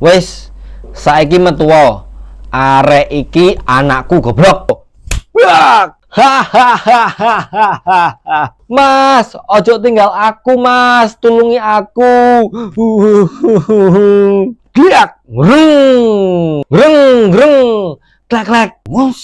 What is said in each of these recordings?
Wes, saiki metu wae. Arek iki anakku goblok. Bak! Hahaha. Mas, ojo tinggal aku, Mas. Tulungi aku. Giak. Greng. Greng, greng. Klek, klek. Mus.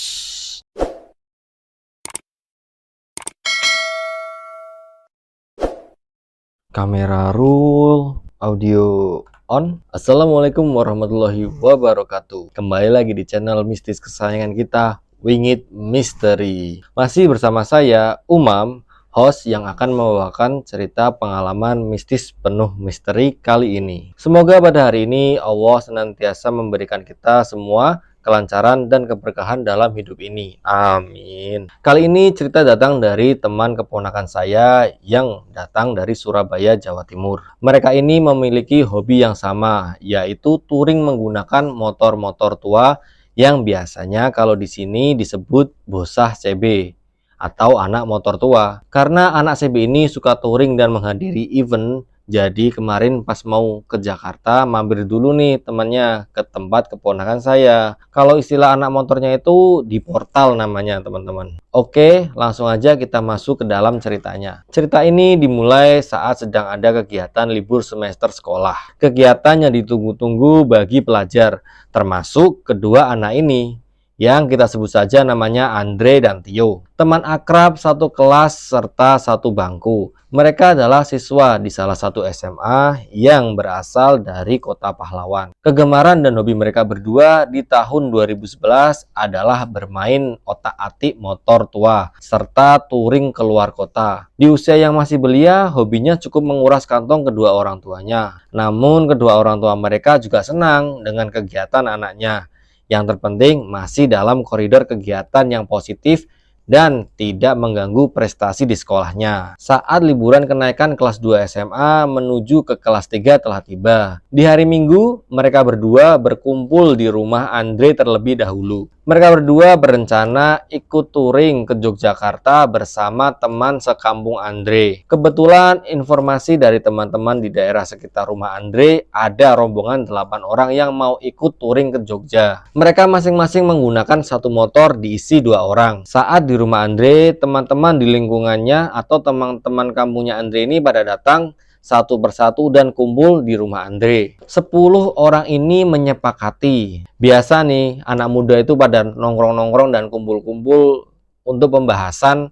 Kamera roll, audio on. Assalamualaikum warahmatullahi wabarakatuh. Kembali lagi di channel mistis kesayangan kita, Wingit Misteri. Masih bersama saya, Umam, host yang akan membawakan cerita pengalaman mistis penuh misteri kali ini. Semoga pada hari ini Allah senantiasa memberikan kita semua kelancaran dan keberkahan dalam hidup ini. Amin. Kali ini cerita datang dari teman keponakan saya yang datang dari Surabaya, Jawa Timur. Mereka ini memiliki hobi yang sama, yaitu touring menggunakan motor-motor tua yang biasanya kalau di sini disebut bosah CB atau anak motor tua. Karena anak CB ini suka touring dan menghadiri event, jadi kemarin pas mau ke Jakarta, mampir dulu nih temannya ke tempat keponakan saya. Kalau istilah anak motornya itu di portal namanya teman-teman. Oke, langsung aja kita masuk ke dalam ceritanya. Cerita ini dimulai saat sedang ada kegiatan libur semester sekolah. Kegiatan yang ditunggu-tunggu bagi pelajar, termasuk kedua anak ini, yang kita sebut saja namanya Andre dan Tio. Teman akrab satu kelas serta satu bangku. Mereka adalah siswa di salah satu SMA yang berasal dari kota pahlawan. Kegemaran dan hobi mereka berdua di tahun 2011 adalah bermain otak-atik motor tua serta touring keluar kota. Di usia yang masih belia, hobinya cukup menguras kantong kedua orang tuanya. Namun kedua orang tua mereka juga senang dengan kegiatan anaknya. Yang terpenting masih dalam koridor kegiatan yang positif dan tidak mengganggu prestasi di sekolahnya. Saat liburan kenaikan kelas 2 SMA menuju ke kelas 3 telah tiba. Di hari Minggu, mereka berdua berkumpul di rumah Andre terlebih dahulu. Mereka berdua berencana ikut touring ke Yogyakarta bersama teman sekampung Andre. Kebetulan informasi dari teman-teman di daerah sekitar rumah Andre ada rombongan 8 orang yang mau ikut touring ke Jogja. Mereka masing-masing menggunakan satu motor diisi 2 orang. Saat di rumah Andre, teman-teman di lingkungannya atau teman-teman kampungnya Andre ini pada datang satu persatu dan kumpul di rumah Andre. 10 orang ini menyepakati. Biasa nih, anak muda itu pada nongkrong-nongkrong dan kumpul-kumpul untuk pembahasan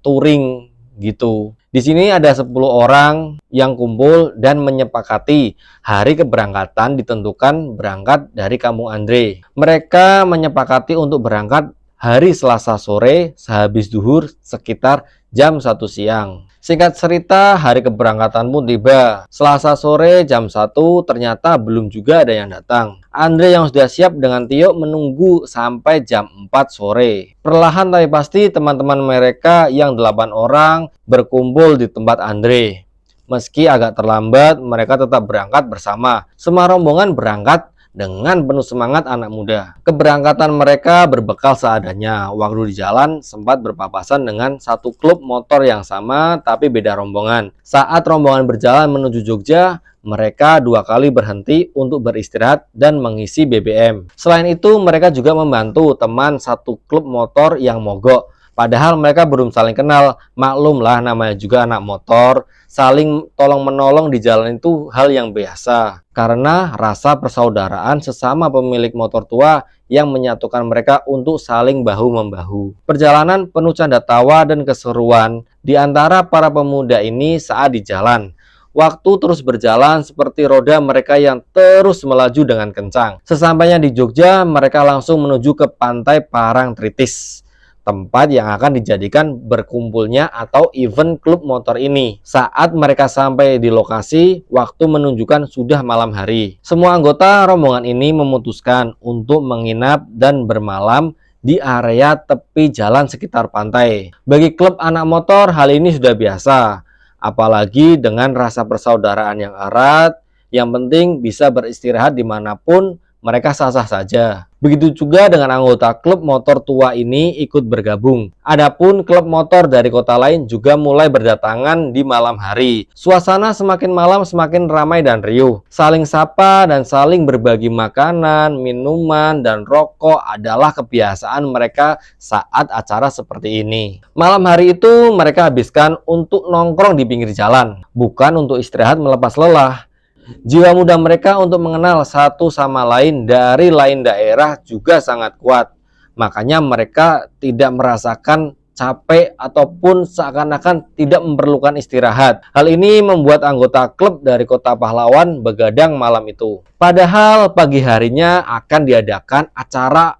touring gitu. Di sini ada 10 orang yang kumpul dan menyepakati hari keberangkatan ditentukan berangkat dari kampung Andre. Mereka menyepakati untuk berangkat hari Selasa sore sehabis zuhur sekitar jam 1 siang. Singkat cerita, hari keberangkatan pun tiba. Selasa sore jam 1 ternyata belum juga ada yang datang. Andre yang sudah siap dengan Tio menunggu sampai jam 4 sore. Perlahan tapi pasti teman-teman mereka yang 8 orang berkumpul di tempat Andre. Meski agak terlambat, mereka tetap berangkat bersama. Semua rombongan berangkat dengan penuh semangat anak muda. Keberangkatan mereka berbekal seadanya. Waktu di jalan sempat berpapasan dengan satu klub motor yang sama tapi beda rombongan. Saat rombongan berjalan menuju Jogja, mereka 2 kali berhenti untuk beristirahat dan mengisi BBM. Selain itu, mereka juga membantu teman satu klub motor yang mogok. Padahal mereka belum saling kenal, maklumlah namanya juga anak motor, saling tolong-menolong di jalan itu hal yang biasa. Karena rasa persaudaraan sesama pemilik motor tua yang menyatukan mereka untuk saling bahu-membahu. Perjalanan penuh canda tawa dan keseruan di antara para pemuda ini saat di jalan. Waktu terus berjalan seperti roda mereka yang terus melaju dengan kencang. Sesampainya di Jogja, mereka langsung menuju ke pantai Parangtritis, tempat yang akan dijadikan berkumpulnya atau event klub motor ini. Saat mereka sampai di lokasi, waktu menunjukkan sudah malam hari. Semua anggota rombongan ini memutuskan untuk menginap dan bermalam di area tepi jalan sekitar pantai. Bagi klub anak motor, hal ini sudah biasa. Apalagi dengan rasa persaudaraan yang erat, yang penting bisa beristirahat dimanapun mereka sah-sah saja. Begitu juga dengan anggota klub motor tua ini ikut bergabung. Adapun klub motor dari kota lain juga mulai berdatangan di malam hari. Suasana semakin malam semakin ramai dan riuh. Saling sapa dan saling berbagi makanan, minuman, dan rokok adalah kebiasaan mereka saat acara seperti ini. Malam hari itu mereka habiskan untuk nongkrong di pinggir jalan, bukan untuk istirahat melepas lelah. Jiwa muda mereka untuk mengenal satu sama lain dari lain daerah juga sangat kuat. Makanya mereka tidak merasakan capek ataupun seakan-akan tidak memerlukan istirahat. Hal ini membuat anggota klub dari Kota Pahlawan begadang malam itu. Padahal pagi harinya akan diadakan acara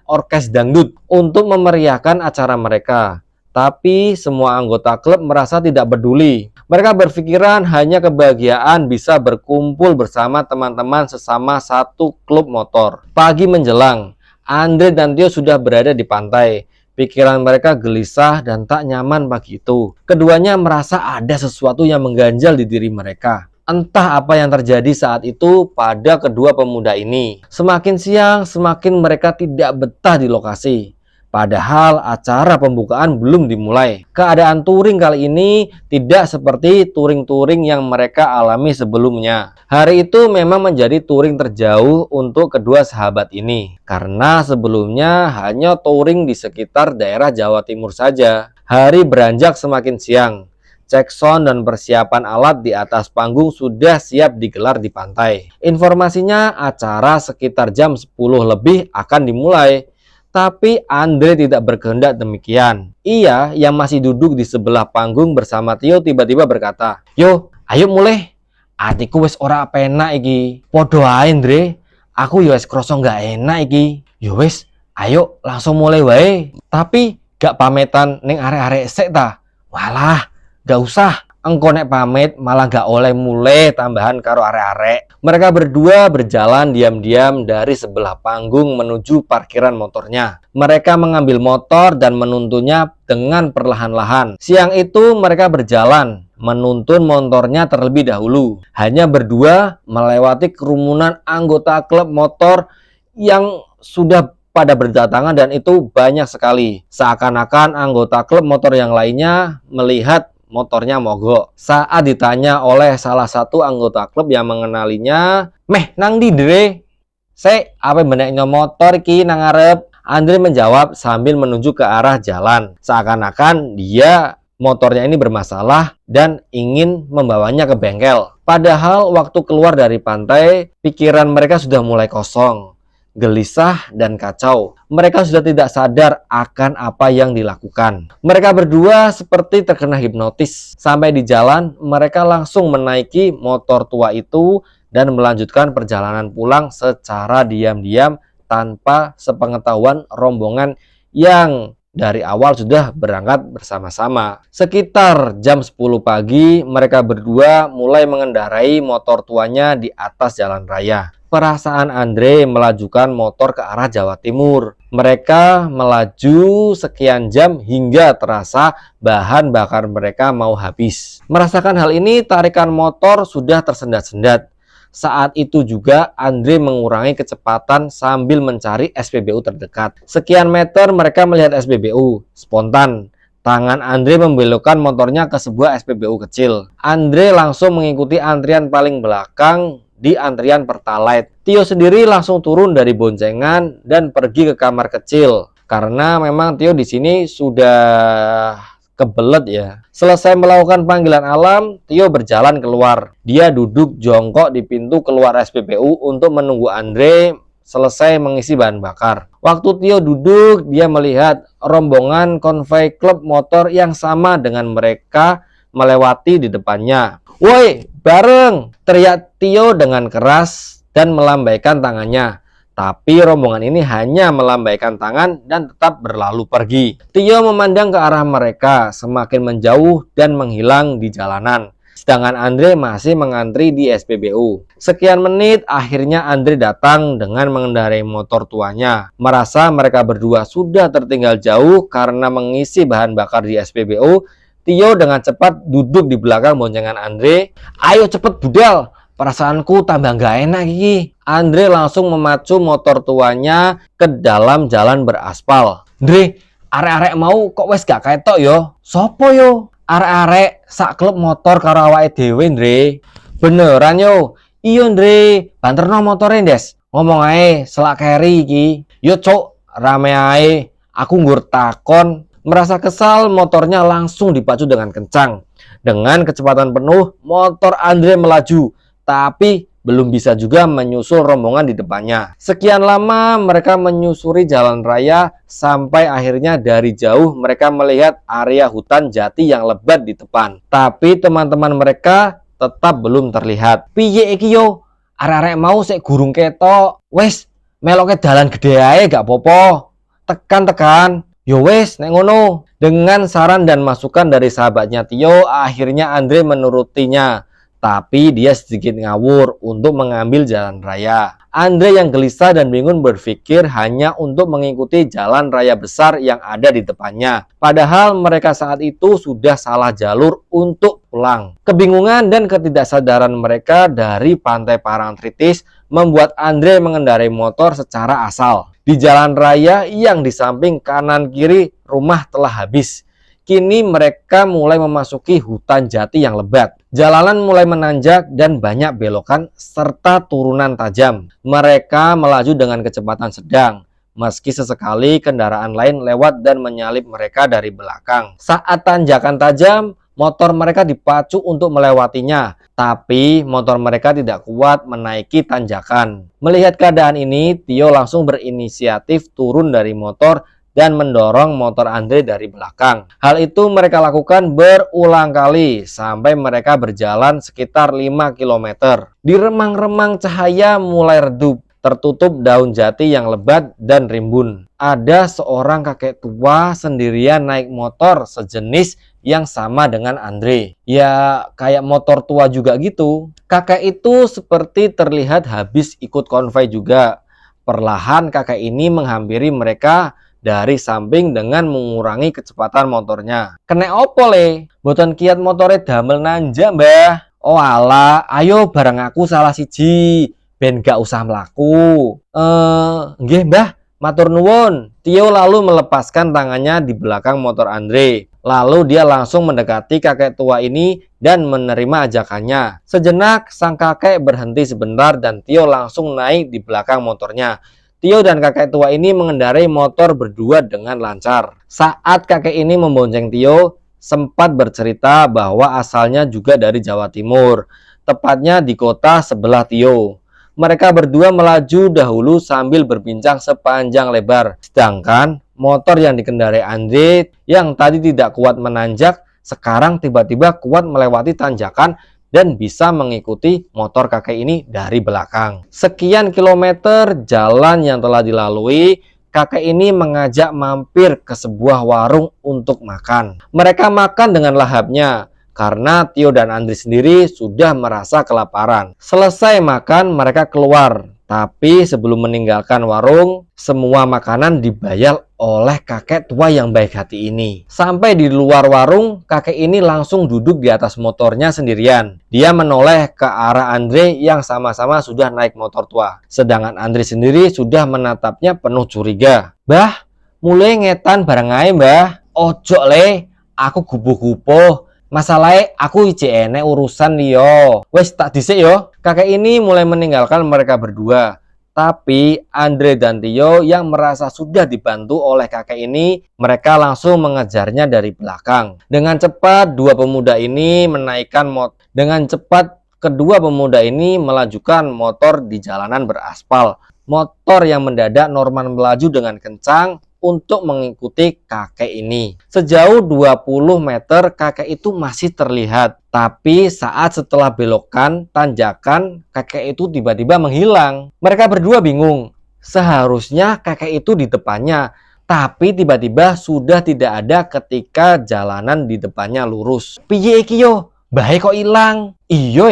orkes dangdut untuk memeriahkan acara mereka. Tapi semua anggota klub merasa tidak peduli. Mereka berpikiran hanya kebahagiaan bisa berkumpul bersama teman-teman sesama satu klub motor. Pagi menjelang, Andre dan Tio sudah berada di pantai. Pikiran mereka gelisah dan tak nyaman pagi itu. Keduanya merasa ada sesuatu yang mengganjal di diri mereka. Entah apa yang terjadi saat itu pada kedua pemuda ini. Semakin siang, semakin mereka tidak betah di lokasi. Padahal acara pembukaan belum dimulai. Keadaan touring kali ini tidak seperti touring-touring yang mereka alami sebelumnya. Hari itu memang menjadi touring terjauh untuk kedua sahabat ini. Karena sebelumnya hanya touring di sekitar daerah Jawa Timur saja. Hari beranjak semakin siang. Cek sound dan persiapan alat di atas panggung sudah siap digelar di pantai. Informasinya acara sekitar jam 10 lebih akan dimulai. Tapi Andre tidak berkehendak demikian. Ia yang masih duduk di sebelah panggung bersama Tio tiba-tiba berkata, "Yo, ayo mulai. Atiku wis ora penak iki. Podo ae, Andre. Aku yo wis krasa gak enak iki. Yo wis, ayo langsung mulai wae. Tapi gak pametan ning arek-arek sik ta? Walah, gak usah. Engko nek pamit malah gak oleh mulai tambahan karo arek-arek." Mereka berdua berjalan diam-diam dari sebelah panggung menuju parkiran motornya. Mereka mengambil motor dan menuntunnya dengan perlahan-lahan. Siang itu mereka berjalan menuntun motornya terlebih dahulu. Hanya berdua melewati kerumunan anggota klub motor yang sudah pada berdatangan dan itu banyak sekali. Seakan-akan anggota klub motor yang lainnya melihat motornya mogok. Saat ditanya oleh salah satu anggota klub yang mengenalinya, "Meh, nang di dre? Sek, apa beneknya motor ki nang ngarep?" Andre menjawab sambil menunjuk ke arah jalan. Seakan-akan dia motornya ini bermasalah dan ingin membawanya ke bengkel. Padahal waktu keluar dari pantai, pikiran mereka sudah mulai kosong, gelisah dan kacau. Mereka sudah tidak sadar akan apa yang dilakukan. Mereka berdua seperti terkena hipnotis. Sampai di jalan, mereka langsung menaiki motor tua itu dan melanjutkan perjalanan pulang secara diam-diam tanpa sepengetahuan rombongan yang dari awal sudah berangkat bersama-sama. Sekitar jam 10 pagi, mereka berdua mulai mengendarai motor tuanya di atas jalan raya. Perasaan Andre melajukan motor ke arah Jawa Timur. Mereka melaju sekian jam hingga terasa bahan bakar mereka mau habis. Merasakan hal ini, tarikan motor sudah tersendat-sendat. Saat itu juga Andre mengurangi kecepatan sambil mencari SPBU terdekat. Sekian meter mereka melihat SPBU. Spontan, tangan Andre membelokkan motornya ke sebuah SPBU kecil. Andre langsung mengikuti antrian paling belakang di antrian Pertalite. Tio sendiri langsung turun dari boncengan dan pergi ke kamar kecil karena memang Tio di sini sudah kebelet ya. Selesai melakukan panggilan alam, Tio berjalan keluar. Dia duduk jongkok di pintu keluar SPBU untuk menunggu Andre selesai mengisi bahan bakar. Waktu Tio duduk, dia melihat rombongan konvoi klub motor yang sama dengan mereka melewati di depannya. "Woi, bareng!" teriak Tio dengan keras dan melambaikan tangannya. Tapi rombongan ini hanya melambaikan tangan dan tetap berlalu pergi. Tio memandang ke arah mereka, semakin menjauh dan menghilang di jalanan. Sedangkan Andre masih mengantri di SPBU. Sekian menit, akhirnya Andre datang dengan mengendarai motor tuanya. Merasa mereka berdua sudah tertinggal jauh karena mengisi bahan bakar di SPBU, Tio dengan cepat duduk di belakang boncengan Andre. "Ayo cepet budal, perasaanku tambah nggak enak iki. Andre langsung memacu motor tuanya ke dalam jalan beraspal. Dre, arek-arek mau kok wes gak ketok yo? Sopo yo? Arek-arek sak klub motor karo awake dhewe, Dre. Beneran yo? Iya, Dre. Banterno motore, Des. Ngomong ae, selak keri iki. Yo, Cok, rame ae. Aku nggur takon. Merasa kesal, motornya langsung dipacu dengan kencang. Dengan kecepatan penuh, motor Andre melaju. Tapi belum bisa juga menyusul rombongan di depannya. Sekian lama mereka menyusuri jalan raya sampai akhirnya dari jauh mereka melihat area hutan jati yang lebat di depan. Tapi teman-teman mereka tetap belum terlihat. Piye iki yo? Arek-arek mau sik gurung ketok. Wes, meloke dalan gede ae gak popo. Tekan-tekan. Yo wes, nek ngono. Dengan saran dan masukan dari sahabatnya Tio, akhirnya Andre menurutinya. Tapi dia sedikit ngawur untuk mengambil jalan raya. Andre yang gelisah dan bingung berpikir hanya untuk mengikuti jalan raya besar yang ada di depannya. Padahal mereka saat itu sudah salah jalur untuk pulang. Kebingungan dan ketidaksadaran mereka dari Pantai Parangtritis membuat Andre mengendarai motor secara asal. Di jalan raya yang di samping kanan kiri rumah telah habis. Kini mereka mulai memasuki hutan jati yang lebat. Jalanan mulai menanjak dan banyak belokan serta turunan tajam. Mereka melaju dengan kecepatan sedang. Meski sesekali kendaraan lain lewat dan menyalip mereka dari belakang. Saat tanjakan tajam, motor mereka dipacu untuk melewatinya. Tapi motor mereka tidak kuat menaiki tanjakan. Melihat keadaan ini, Tio langsung berinisiatif turun dari motor dan mendorong motor Andre dari belakang. Hal itu mereka lakukan berulang kali sampai mereka berjalan sekitar 5 km. Di remang-remang cahaya mulai redup, tertutup daun jati yang lebat dan rimbun. Ada seorang kakek tua sendirian naik motor sejenis yang sama dengan Andre. Ya kayak motor tua juga gitu. Kakek itu seperti terlihat habis ikut konvoi juga. Perlahan kakek ini menghampiri mereka dari samping dengan mengurangi kecepatan motornya. Kena opo le? Boten kiat motore damel nanja mbah. Oh ala, ayo bareng aku salah siji. Ben gak usah melaku. Nggih mbah, matur nuwun. Tio lalu melepaskan tangannya di belakang motor Andre. Lalu dia langsung mendekati kakek tua ini dan menerima ajakannya. Sejenak sang kakek berhenti sebentar dan Tio langsung naik di belakang motornya. Tio dan kakek tua ini mengendarai motor berdua dengan lancar. Saat kakek ini membonceng Tio, sempat bercerita bahwa asalnya juga dari Jawa Timur, tepatnya di kota sebelah Tio. Mereka berdua melaju dahulu sambil berbincang sepanjang lebar. Sedangkan motor yang dikendarai Andre yang tadi tidak kuat menanjak, sekarang tiba-tiba kuat melewati tanjakan dan bisa mengikuti motor kakek ini dari belakang. Sekian kilometer jalan yang telah dilalui, kakek ini mengajak mampir ke sebuah warung untuk makan. Mereka makan dengan lahapnya karena Tio dan Andre sendiri sudah merasa kelaparan. Selesai makan, mereka keluar. Tapi sebelum meninggalkan warung, semua makanan dibayar oleh kakek tua yang baik hati ini. Sampai di luar warung, kakek ini langsung duduk di atas motornya sendirian. Dia menoleh ke arah Andre yang sama-sama sudah naik motor tua. Sedangkan Andre sendiri sudah menatapnya penuh curiga. Mbah, mulai ngetan bareng ae mbah. Ojo le, aku gubuh-gubuh. Masalahnya aku ije enek urusan liyo. Wes tak dhisik yo. Kakek ini mulai meninggalkan mereka berdua. Tapi Andre dan Tio yang merasa sudah dibantu oleh kakek ini, mereka langsung mengejarnya dari belakang. Dengan cepat kedua pemuda ini melajukan motor di jalanan beraspal. Motor yang mendadak Norman melaju dengan kencang untuk mengikuti kakek ini. Sejauh 20 meter kakek itu masih terlihat. Tapi saat setelah belokan, tanjakan, kakek itu tiba-tiba menghilang. Mereka berdua bingung. Seharusnya kakek itu di depannya. Tapi tiba-tiba sudah tidak ada ketika jalanan di depannya lurus. Piye iki yo? Bae kok ilang? Iyo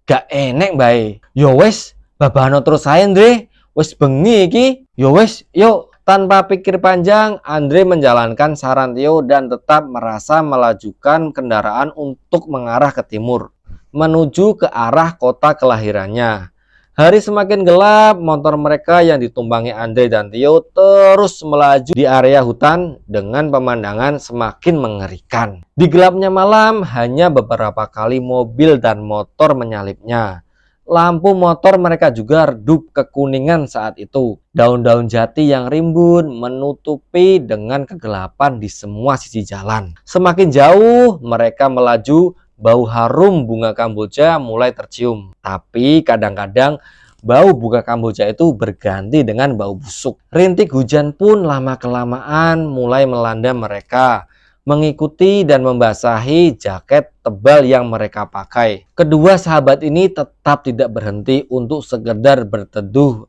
gak enek bae. Yo wes, babano terus ae Andre. Wes bengi iki. Yo wes, yuk. Tanpa pikir panjang, Andre menjalankan saran Tio dan tetap merasa melajukan kendaraan untuk mengarah ke timur. menuju ke arah kota kelahirannya. Hari semakin gelap, motor mereka yang ditumpangi Andre dan Tio terus melaju di area hutan dengan pemandangan semakin mengerikan. Di gelapnya malam, hanya beberapa kali mobil dan motor menyalipnya. Lampu motor mereka juga redup kekuningan saat itu. Daun-daun jati yang rimbun menutupi dengan kegelapan di semua sisi jalan. Semakin jauh mereka melaju, bau harum bunga kamboja mulai tercium. Tapi kadang-kadang bau bunga kamboja itu berganti dengan bau busuk. Rintik hujan pun lama-kelamaan mulai melanda mereka, mengikuti dan membasahi jaket tebal yang mereka pakai. Kedua sahabat ini tetap tidak berhenti untuk sekedar berteduh.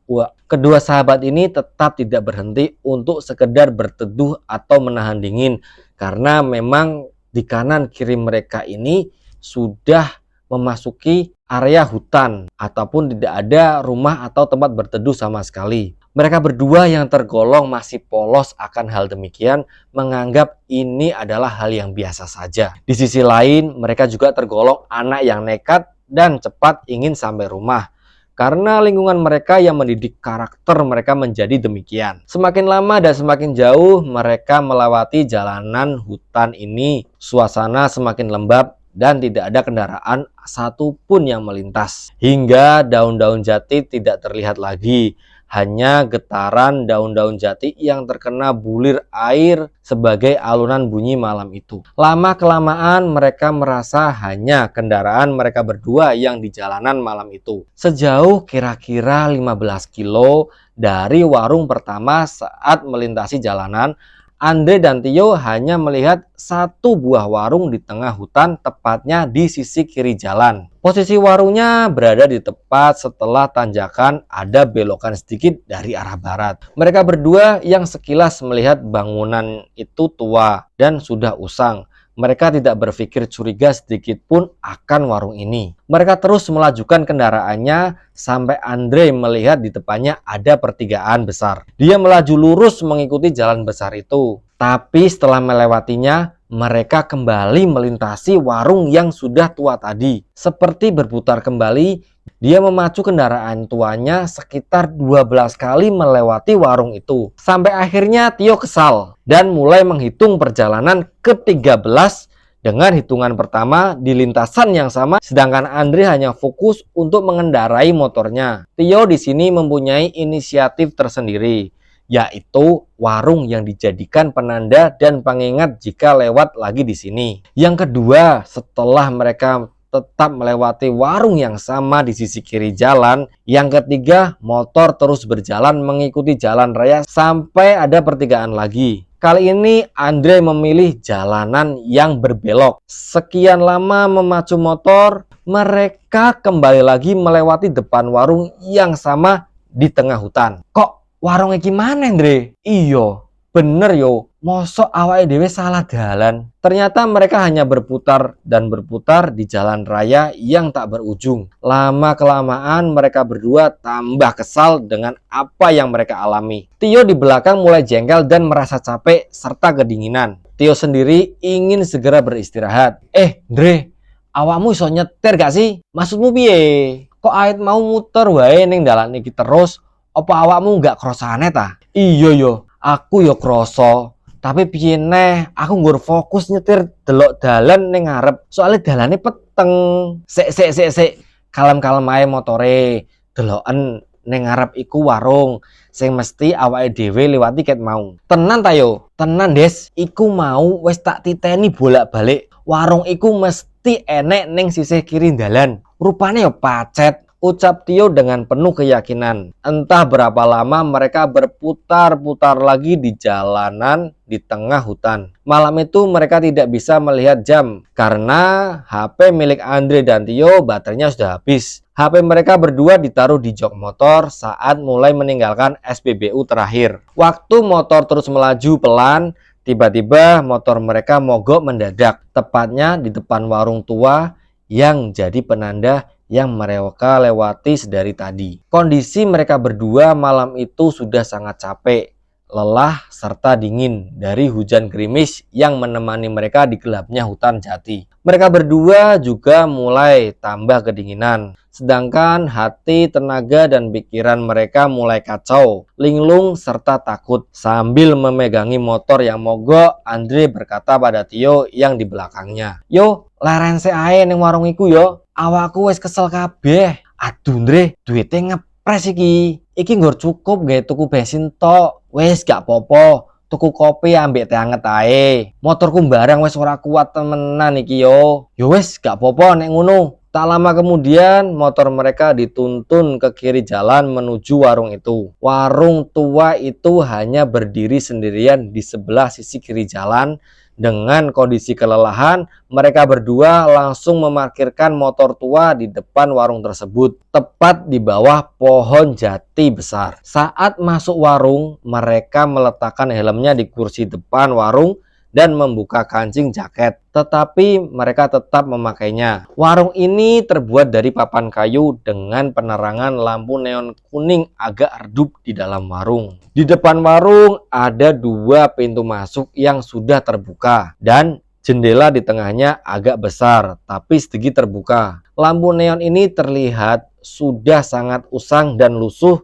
Atau menahan dingin, karena memang di kanan kiri mereka ini sudah memasuki area hutan ataupun tidak ada rumah atau tempat berteduh sama sekali. Mereka berdua yang tergolong masih polos akan hal demikian menganggap ini adalah hal yang biasa saja. Di sisi lain, mereka juga tergolong anak yang nekat dan cepat ingin sampai rumah. Karena lingkungan mereka yang mendidik karakter mereka menjadi demikian. Semakin lama dan semakin jauh mereka melewati jalanan hutan ini, suasana semakin lembab dan tidak ada kendaraan satupun yang melintas. Hingga daun-daun jati tidak terlihat lagi. Hanya getaran daun-daun jati yang terkena bulir air sebagai alunan bunyi malam itu. Lama-kelamaan mereka merasa hanya kendaraan mereka berdua yang di jalanan malam itu. Sejauh kira-kira 15 kilo dari warung pertama saat melintasi jalanan, Andre dan Tio hanya melihat satu buah warung di tengah hutan, tepatnya di sisi kiri jalan. Posisi warungnya berada di tepat setelah tanjakan ada belokan sedikit dari arah barat. Mereka berdua yang sekilas melihat bangunan itu tua dan sudah usang. Mereka tidak berpikir curiga sedikit pun akan warung ini. Mereka terus melajukan kendaraannya sampai Andre melihat di depannya ada pertigaan besar. Dia melaju lurus mengikuti jalan besar itu. Tapi setelah melewatinya, mereka kembali melintasi warung yang sudah tua tadi. Seperti berputar kembali, dia memacu kendaraan tuanya sekitar 12 kali melewati warung itu. Sampai akhirnya Tio kesal dan mulai menghitung perjalanan ke-13 dengan hitungan pertama di lintasan yang sama, sedangkan Andre hanya fokus untuk mengendarai motornya. Tio di sini mempunyai inisiatif tersendiri, yaitu warung yang dijadikan penanda dan pengingat jika lewat lagi di sini. Yang kedua, setelah mereka tetap melewati warung yang sama di sisi kiri jalan. Yang ketiga, motor terus berjalan mengikuti jalan raya sampai ada pertigaan lagi. Kali ini Andre memilih jalanan yang berbelok. Sekian lama memacu motor, mereka kembali lagi melewati depan warung yang sama di tengah hutan. Kok warungnya gimana, Andre? Iyo, bener yo, mosok awake dhewe salah dalan. Ternyata mereka hanya berputar dan berputar di jalan raya yang tak berujung. Lama-kelamaan mereka berdua tambah kesal dengan apa yang mereka alami. Tio di belakang mulai jengkel dan merasa capek serta kedinginan. Tio sendiri ingin segera beristirahat. Andre, awakmu iso nyetir gak sih? Maksudmu piye? Kok ait mau muter wae ning dalan iki terus? Apa awakmu gak krosane ta? Iya yo, aku yo kroso. Tapi piye neh, aku nggur fokus nyetir delok dalan ning ngarep. Soale dalane peteng. Sik. Kalem-kalem ae motore. Deloken ning ngarep iku warung sing mesti awake dhewe liwati ket mau. Tenan ta yo? Tenan, Des. Iku mau wis tak titeni bolak-balik. Warung iku mesti enek ning sisih kiri dalan. Rupane yo pacet. Ucap Tio dengan penuh keyakinan. Entah berapa lama mereka berputar-putar lagi di jalanan di tengah hutan. Malam itu mereka tidak bisa melihat jam karena HP milik Andre dan Tio baterainya sudah habis. HP mereka berdua ditaruh di jok motor saat mulai meninggalkan SPBU terakhir. Waktu motor terus melaju pelan, tiba-tiba motor mereka mogok mendadak, tepatnya di depan warung tua yang jadi penanda yang mereka lewati sedari tadi. Kondisi mereka berdua malam itu sudah sangat capek. lelah serta dingin dari hujan gerimis yang menemani mereka di gelapnya hutan jati. Mereka berdua juga mulai tambah kedinginan, sedangkan hati, tenaga, dan pikiran mereka mulai kacau, linglung, serta takut. Sambil memegangi motor yang mogok, Andre berkata pada Tio yang di belakangnya, "Yo, leren ae ning warung iku yo. Awakku wis kesel kabeh." "Aduh, Andre, duite ngepres iki. Iki nggur cukup gawe tuku bensin tok." "Wis gak popo. Tuku kopi ambek teh anget ae. Motorku barang wis ora kuat temenan iki yo." "Yo wis gak popo nek ngono." Tak lama kemudian motor mereka dituntun ke kiri jalan menuju warung itu. Warung tua itu hanya berdiri sendirian di sebelah sisi kiri jalan. Dengan kondisi kelelahan, mereka berdua langsung memarkirkan motor tua di depan warung tersebut, tepat di bawah pohon jati besar. Saat masuk warung, mereka meletakkan helmnya di kursi depan warung dan membuka kancing jaket, tetapi mereka tetap memakainya. Warung ini terbuat dari papan kayu dengan penerangan lampu neon kuning agak redup di dalam warung. Di depan warung ada dua pintu masuk yang sudah terbuka dan jendela di tengahnya agak besar tapi sedikit terbuka. Lampu neon ini terlihat sudah sangat usang dan lusuh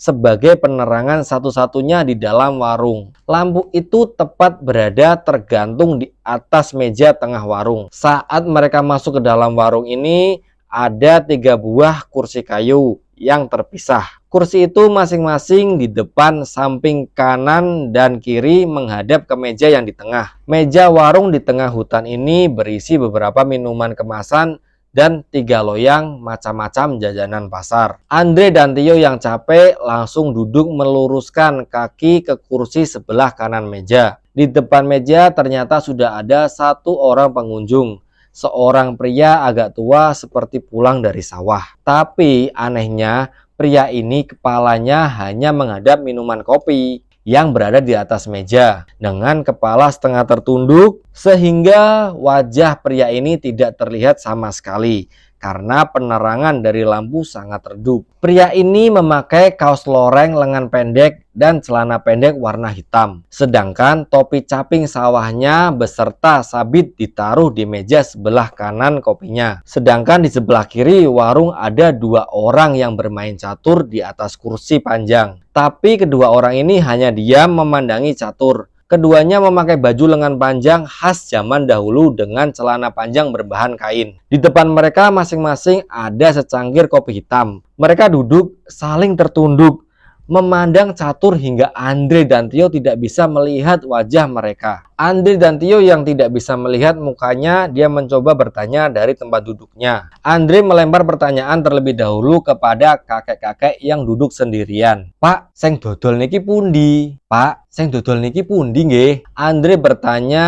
sebagai penerangan satu-satunya di dalam warung. Lampu itu tepat berada tergantung di atas meja tengah warung. Saat mereka masuk ke dalam warung ini, ada 3 buah kursi kayu yang terpisah. Kursi itu masing-masing di depan, samping kanan, dan kiri menghadap ke meja yang di tengah. Meja warung di tengah hutan ini berisi beberapa minuman kemasan dan 3 loyang macam-macam jajanan pasar. Andre dan Tio yang capek langsung duduk meluruskan kaki ke kursi sebelah kanan meja. Di depan meja ternyata sudah ada 1 orang pengunjung. Seorang pria agak tua seperti pulang dari sawah. Tapi anehnya pria ini kepalanya hanya menghadap minuman kopi yang berada di atas meja dengan kepala setengah tertunduk sehingga wajah pria ini tidak terlihat sama sekali karena penerangan dari lampu sangat redup. Pria ini memakai kaos loreng lengan pendek dan celana pendek warna hitam, sedangkan topi caping sawahnya beserta sabit ditaruh di meja sebelah kanan kopinya. Sedangkan di sebelah kiri warung ada 2 orang yang bermain catur di atas kursi panjang. Tapi kedua orang ini hanya diam memandangi catur. Keduanya memakai baju lengan panjang khas zaman dahulu dengan celana panjang berbahan kain. Di depan mereka masing-masing ada secangkir kopi hitam. Mereka duduk saling tertunduk, memandang catur hingga Andre dan Tio tidak bisa melihat wajah mereka. Andre dan Tio yang tidak bisa melihat mukanya, dia mencoba bertanya dari tempat duduknya. Andre melempar pertanyaan terlebih dahulu kepada kakek-kakek yang duduk sendirian. "Pak, sing dodol niki pundi? Pak, sing dodol niki pundi nggih?" Andre bertanya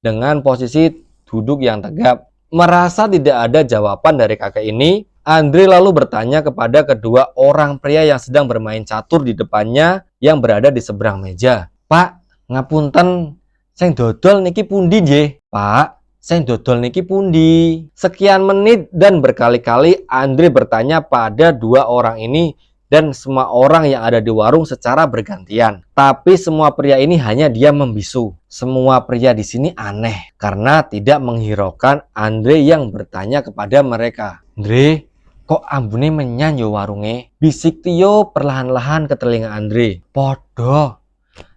dengan posisi duduk yang tegap. Merasa tidak ada jawaban dari kakek ini, Andre lalu bertanya kepada kedua orang pria yang sedang bermain catur di depannya yang berada di seberang meja. "Pak, ngapunten, sing dodol niki pundi nggih? Pak, sing dodol niki pundi?" Sekian menit dan berkali-kali Andre bertanya pada 2 orang ini dan semua orang yang ada di warung secara bergantian. Tapi semua pria ini hanya diam membisu. Semua pria di sini aneh karena tidak menghiraukan Andre yang bertanya kepada mereka. "Andre, kok ambune menyan yo warunge?" bisik Tio perlahan-lahan ke telinga Andre. "Podo,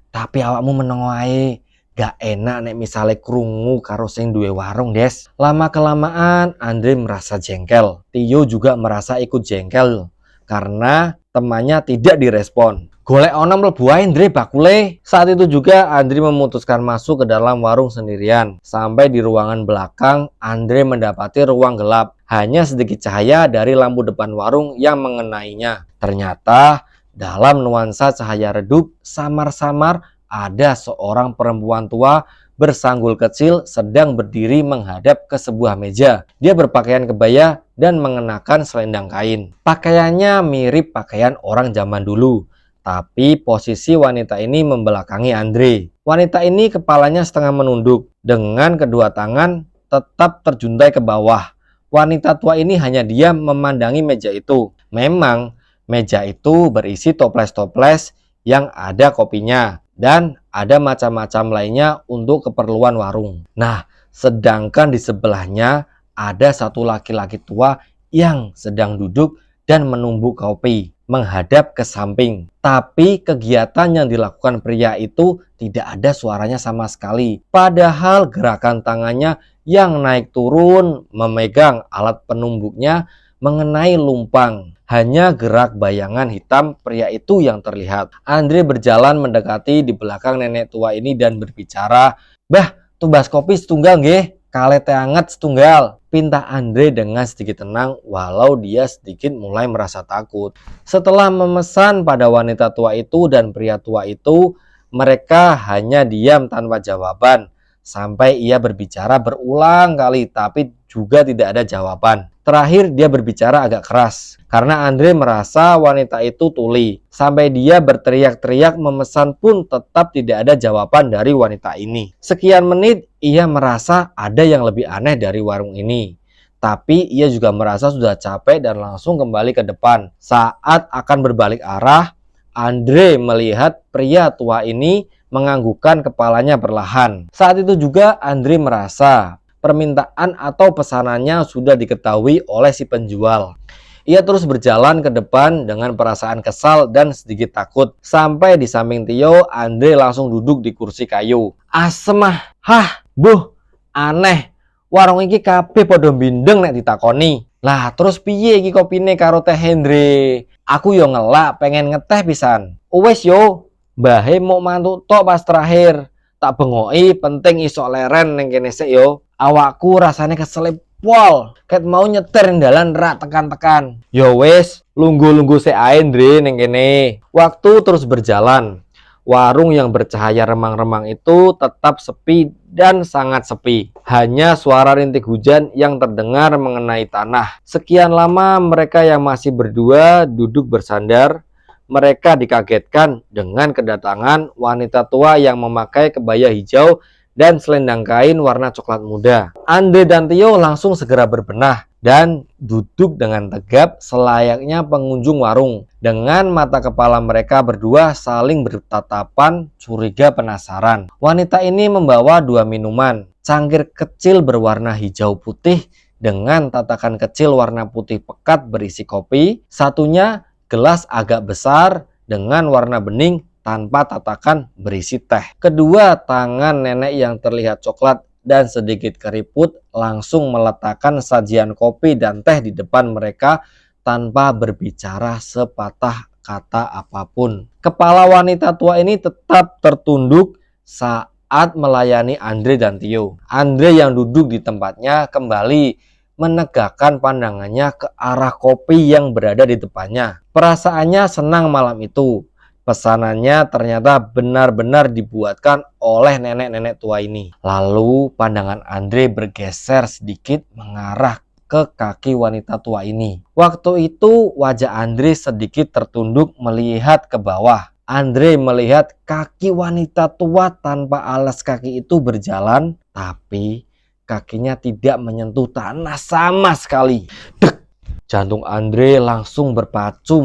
tapi awakmu menengo ae. Gak enak nek misale krungu karo sing duwe warung, Des." Lama kelamaan Andre merasa jengkel. Tio juga merasa ikut jengkel karena temannya tidak direspon. "Golek ono mlebu ae Andre bakule." Saat itu juga Andre memutuskan masuk ke dalam warung sendirian. Sampai di ruangan belakang, Andre mendapati ruang gelap. Hanya sedikit cahaya dari lampu depan warung yang mengenainya. Ternyata dalam nuansa cahaya redup, samar-samar ada seorang perempuan tua bersanggul kecil sedang berdiri menghadap ke sebuah meja. Dia berpakaian kebaya dan mengenakan selendang kain. Pakaiannya mirip pakaian orang zaman dulu, tapi posisi wanita ini membelakangi Andre. Wanita ini kepalanya setengah menunduk, dengan kedua tangan tetap terjuntai ke bawah. Wanita tua ini hanya diam memandangi meja itu. Memang meja itu berisi toples-toples yang ada kopinya. dan ada macam-macam lainnya untuk keperluan warung. Nah, sedangkan di sebelahnya ada satu laki-laki tua yang sedang duduk dan menumbuk kopi menghadap ke samping. Tapi kegiatan yang dilakukan pria itu tidak ada suaranya sama sekali. Padahal gerakan tangannya yang naik turun memegang alat penumbuknya mengenai lumpang. Hanya gerak bayangan hitam pria itu yang terlihat. Andre berjalan mendekati di belakang nenek tua ini dan berbicara, "Bah, tubas kopi setunggal nggih, kale teh anget setunggal," pinta Andre dengan sedikit tenang walau dia sedikit mulai merasa takut. Setelah memesan pada wanita tua itu dan pria tua itu, mereka hanya diam tanpa jawaban sampai ia berbicara berulang kali tapi juga tidak ada jawaban. Terakhir dia berbicara agak keras karena Andre merasa wanita itu tuli. Sampai dia berteriak-teriak memesan pun tetap tidak ada jawaban dari wanita ini. Sekian menit ia merasa ada yang lebih aneh dari warung ini. Tapi ia juga merasa sudah capek dan langsung kembali ke depan. Saat akan berbalik arah, Andre melihat pria tua ini menganggukkan kepalanya perlahan. Saat itu juga Andre merasa permintaan atau pesanannya sudah diketahui oleh si penjual. Ia terus berjalan ke depan dengan perasaan kesal dan sedikit takut. Sampai di samping Tio, Andre langsung duduk di kursi kayu. "Asem ah, hah, buh, aneh. Warung iki kabeh padha bindeng nek ditakoni. Lah terus piye iki kopine karo teh Hendre? Aku yo ngelak pengen ngeteh pisan. Wes yo, mbahe mau mantuk tok pas terakhir. Tak bengoki penting iso leren ning kene sik yo. Awakku rasane keselip pol, ket mau nyetir ning dalan rak tekan-tekan." "Ya wis, lungguh-lungguh sik ae Ndre ning kene." Waktu terus berjalan. Warung yang bercahaya remang-remang itu tetap sepi dan sangat sepi. Hanya suara rintik hujan yang terdengar mengenai tanah. Sekian lama mereka yang masih berdua duduk bersandar. Mereka dikagetkan dengan kedatangan wanita tua yang memakai kebaya hijau dan selendang kain warna coklat muda. Andre dan Tio langsung segera berbenah dan duduk dengan tegap selayaknya pengunjung warung. Dengan mata kepala mereka berdua saling bertatapan curiga penasaran. Wanita ini membawa dua minuman. Cangkir kecil berwarna hijau putih dengan tatakan kecil warna putih pekat berisi kopi. Satunya gelas agak besar dengan warna bening tanpa tatakan berisi teh. Kedua tangan nenek yang terlihat coklat dan sedikit keriput langsung meletakkan sajian kopi dan teh di depan mereka tanpa berbicara sepatah kata apapun. Kepala wanita tua ini tetap tertunduk saat melayani Andre dan Tio. Andre yang duduk di tempatnya kembali menegakkan pandangannya ke arah kopi yang berada di depannya. Perasaannya senang malam itu. Pesanannya ternyata benar-benar dibuatkan oleh nenek-nenek tua ini. Lalu pandangan Andre bergeser sedikit mengarah ke kaki wanita tua ini. Waktu itu wajah Andre sedikit tertunduk melihat ke bawah. Andre melihat kaki wanita tua tanpa alas kaki itu berjalan, tapi kakinya tidak menyentuh tanah sama sekali. Dek! Jantung Andre langsung berpacu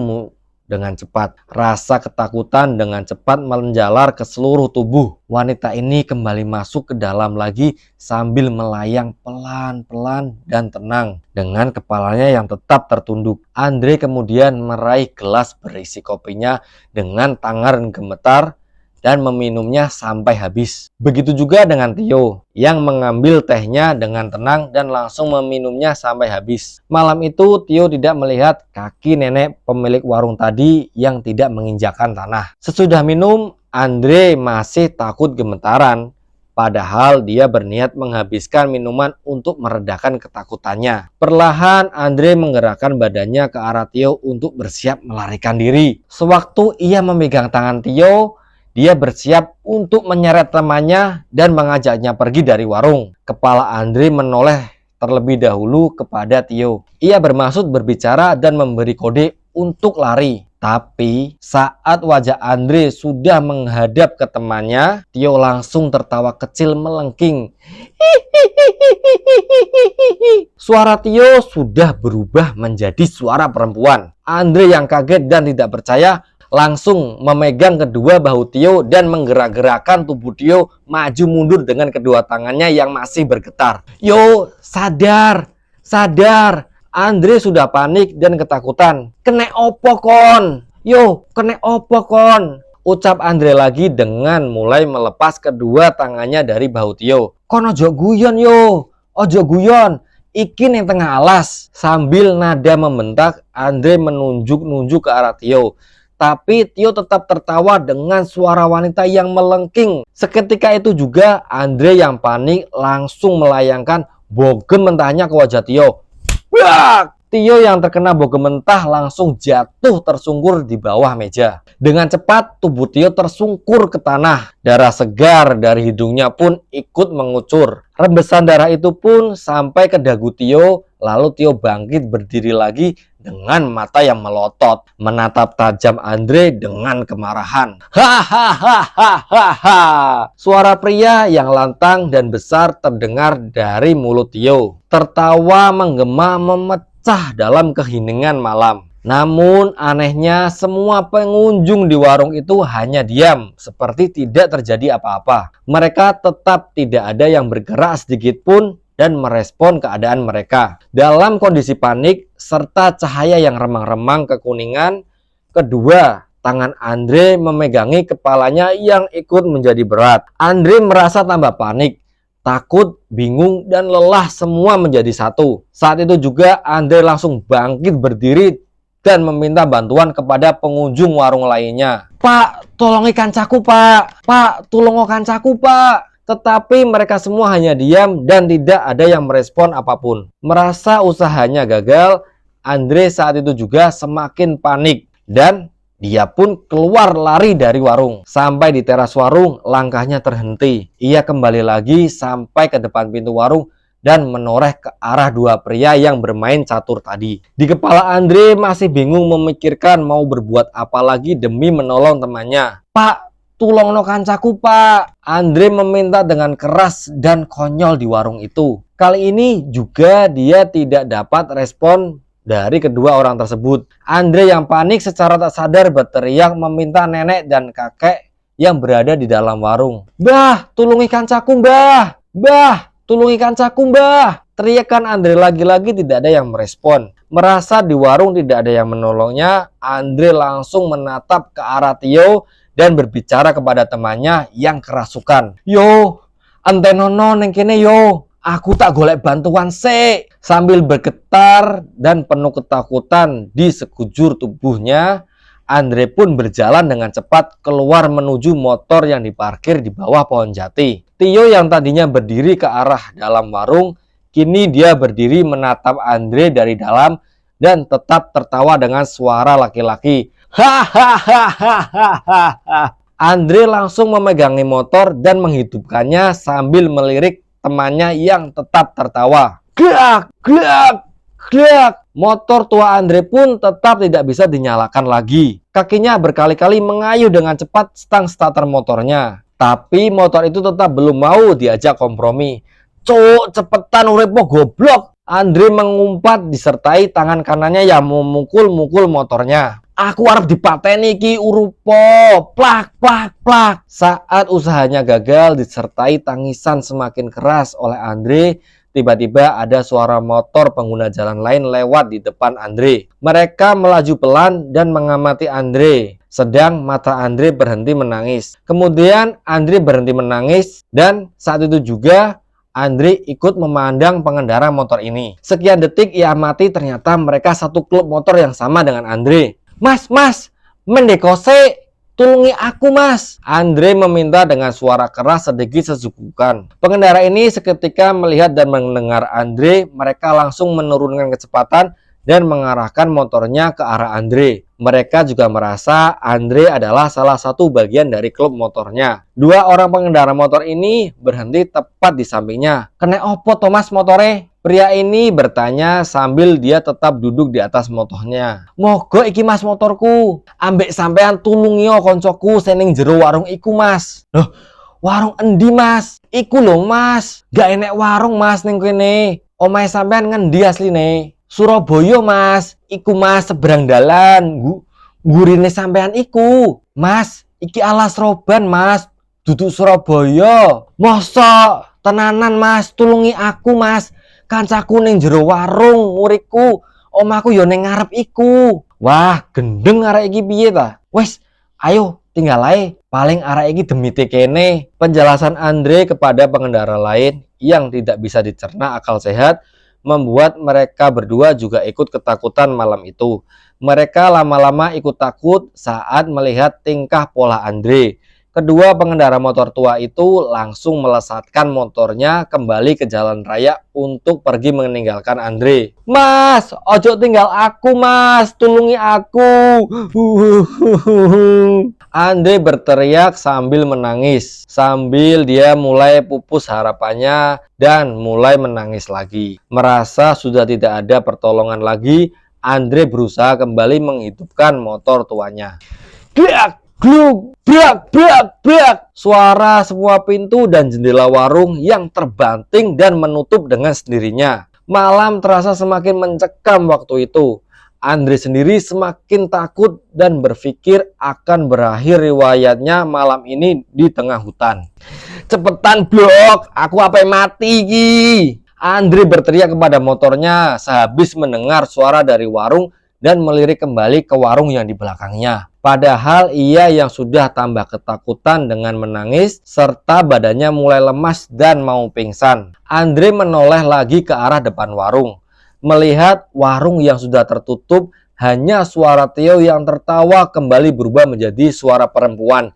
dengan cepat. Rasa ketakutan dengan cepat menjalar ke seluruh tubuh. Wanita ini kembali masuk ke dalam lagi sambil melayang pelan-pelan dan tenang dengan kepalanya yang tetap tertunduk. Andre kemudian meraih gelas berisi kopinya dengan tangan gemetar dan meminumnya sampai habis. Begitu juga dengan Tio yang mengambil tehnya dengan tenang dan langsung meminumnya sampai habis. Malam itu Tio tidak melihat kaki nenek pemilik warung tadi yang tidak menginjakkan tanah. Sesudah minum, Andre masih takut gemetaran. Padahal dia berniat menghabiskan minuman untuk meredakan ketakutannya. Perlahan Andre menggerakkan badannya ke arah Tio untuk bersiap melarikan diri. Sewaktu ia memegang tangan Tio, dia bersiap untuk menyeret temannya dan mengajaknya pergi dari warung. Kepala Andre menoleh terlebih dahulu kepada Tio. Ia bermaksud berbicara dan memberi kode untuk lari. Tapi saat wajah Andre sudah menghadap ke temannya, Tio langsung tertawa kecil melengking. Suara Tio sudah berubah menjadi suara perempuan. Andre yang kaget dan tidak percaya langsung memegang kedua bahu Tio dan menggerak-gerakkan tubuh Tio maju mundur dengan kedua tangannya yang masih bergetar. Yo, sadar, sadar. Andre sudah panik dan ketakutan. Kene opo kon? Yo, kene opo kon? Ucap Andre lagi dengan mulai melepas kedua tangannya dari bahu Tio. Kon ojo guyon yo, ojo guyon. Iki yang tengah alas. Sambil nada membentak, Andre menunjuk-nunjuk ke arah Tio. Tapi Tio tetap tertawa dengan suara wanita yang melengking. Seketika itu juga Andre yang panik langsung melayangkan bogem mentahnya ke wajah Tio. Bak! Tio yang terkena bogem mentah langsung jatuh tersungkur di bawah meja. Dengan cepat tubuh Tio tersungkur ke tanah. Darah segar dari hidungnya pun ikut mengucur. Rembesan darah itu pun sampai ke dagu Tio. Lalu Tio bangkit berdiri lagi dengan mata yang melotot, menatap tajam Andre dengan kemarahan. Hahaha. Suara pria yang lantang dan besar terdengar dari mulut Tio. Tertawa menggema memecah dalam keheningan malam. Namun anehnya semua pengunjung di warung itu hanya diam, seperti tidak terjadi apa-apa. Mereka tetap tidak ada yang bergerak sedikit pun dan merespon keadaan mereka. Dalam kondisi panik serta cahaya yang remang-remang kekuningan, kedua tangan Andre memegangi kepalanya yang ikut menjadi berat. Andre merasa tambah panik. Takut, bingung, dan lelah semua menjadi satu. Saat itu juga Andre langsung bangkit berdiri dan meminta bantuan kepada pengunjung warung lainnya. Pak, tolongi kancaku pak. Pak, tolong kancaku pak. Tetapi mereka semua hanya diam dan tidak ada yang merespon apapun. Merasa usahanya gagal, Andre saat itu juga semakin panik dan dia pun keluar lari dari warung. Sampai di teras warung, langkahnya terhenti. Ia kembali lagi sampai ke depan pintu warung dan menoreh ke arah dua pria yang bermain catur tadi. Di kepala Andre masih bingung memikirkan mau berbuat apa lagi demi menolong temannya. Pak, tolong no kancaku pak. Andre meminta dengan keras dan konyol di warung itu. Kali ini juga dia tidak dapat respon dari kedua orang tersebut. Andre yang panik secara tak sadar berteriak meminta nenek dan kakek yang berada di dalam warung. Mbah, tulungi kancaku mbah. Mbah, tulungi kancaku mbah. Teriakan Andre lagi-lagi tidak ada yang merespon. Merasa di warung tidak ada yang menolongnya, Andre langsung menatap ke arah Tio dan berbicara kepada temannya yang kerasukan. Yo, ente nono neng kene yo. Aku tak golek bantuan sih. Sambil bergetar dan penuh ketakutan di sekujur tubuhnya, Andre pun berjalan dengan cepat keluar menuju motor yang diparkir di bawah pohon jati. Tio yang tadinya berdiri ke arah dalam warung, kini dia berdiri menatap Andre dari dalam dan tetap tertawa dengan suara laki-laki. Hahaha. Andre langsung memegangi motor dan menghidupkannya sambil melirik temannya yang tetap tertawa. Gak, gak, gak. Motor tua Andre pun tetap tidak bisa dinyalakan lagi. Kakinya berkali-kali mengayuh dengan cepat stang starter motornya. Tapi motor itu tetap belum mau diajak kompromi. Cuk, cepetan uripmu goblok. Andre mengumpat disertai tangan kanannya yang memukul-mukul motornya. Aku harap dipateni ki urupo. Plak, plak, plak. Saat usahanya gagal disertai tangisan semakin keras oleh Andre, tiba-tiba ada suara motor pengguna jalan lain lewat di depan Andre. Mereka melaju pelan dan mengamati Andre. Sedang mata Andre berhenti menangis. Kemudian Andre berhenti menangis dan saat itu juga Andre ikut memandang pengendara motor ini. Sekian detik ia amati ternyata mereka satu klub motor yang sama dengan Andre. Mas, mendekose, tulungi aku mas. Andre meminta dengan suara keras sedikit sesukukan. Pengendara ini seketika melihat dan mendengar Andre, mereka langsung menurunkan kecepatan dan mengarahkan motornya ke arah Andre. Mereka juga merasa Andre adalah salah satu bagian dari klub motornya. Dua orang pengendara motor ini berhenti tepat di sampingnya. Kene opo Thomas motore? Pria ini bertanya sambil dia tetap duduk di atas motornya. Mogo iki mas motorku. Ambek sampean tulungi koncoku seneng jero warung iku mas. Loh, warung endi mas? Iku lho mas. Gak enek warung mas ning kene. Omahe sampean ngendi asline? Surabaya mas. Iku mas seberang dalan. Gurine sampean iku, Mas, iki alas roban, Mas. Duduk Surabaya. Mosok tenanan, Mas, tulungi aku, Mas. Kancaku ning jero warung nguriku. Omahku yo ning ngarep iku. Wah, gendeng arek iki piye ta? Wes, ayo tinggal ae. Paling arek iki demite kene. Penjelasan Andre kepada pengendara lain yang tidak bisa dicerna akal sehat membuat mereka berdua juga ikut ketakutan malam itu. Mereka lama-lama ikut takut saat melihat tingkah pola Andre. Kedua pengendara motor tua itu langsung melesatkan motornya kembali ke jalan raya untuk pergi meninggalkan Andre. Mas, ojo tinggal aku, Mas, tulungi aku. Andre berteriak sambil menangis. Sambil dia mulai pupus harapannya dan mulai menangis lagi. Merasa sudah tidak ada pertolongan lagi, Andre berusaha kembali menghidupkan motor tuanya. Glak, gluk, brak, brak, brak. Suara semua pintu dan jendela warung yang terbanting dan menutup dengan sendirinya. Malam terasa semakin mencekam waktu itu. Andre sendiri semakin takut dan berpikir akan berakhir riwayatnya malam ini di tengah hutan. Cepetan blok, aku apa mati ki. Andre berteriak kepada motornya sehabis mendengar suara dari warung dan melirik kembali ke warung yang di belakangnya. Padahal ia yang sudah tambah ketakutan dengan menangis serta badannya mulai lemas dan mau pingsan. Andre menoleh lagi ke arah depan warung. Melihat warung yang sudah tertutup, hanya suara Theo yang tertawa kembali berubah menjadi suara perempuan.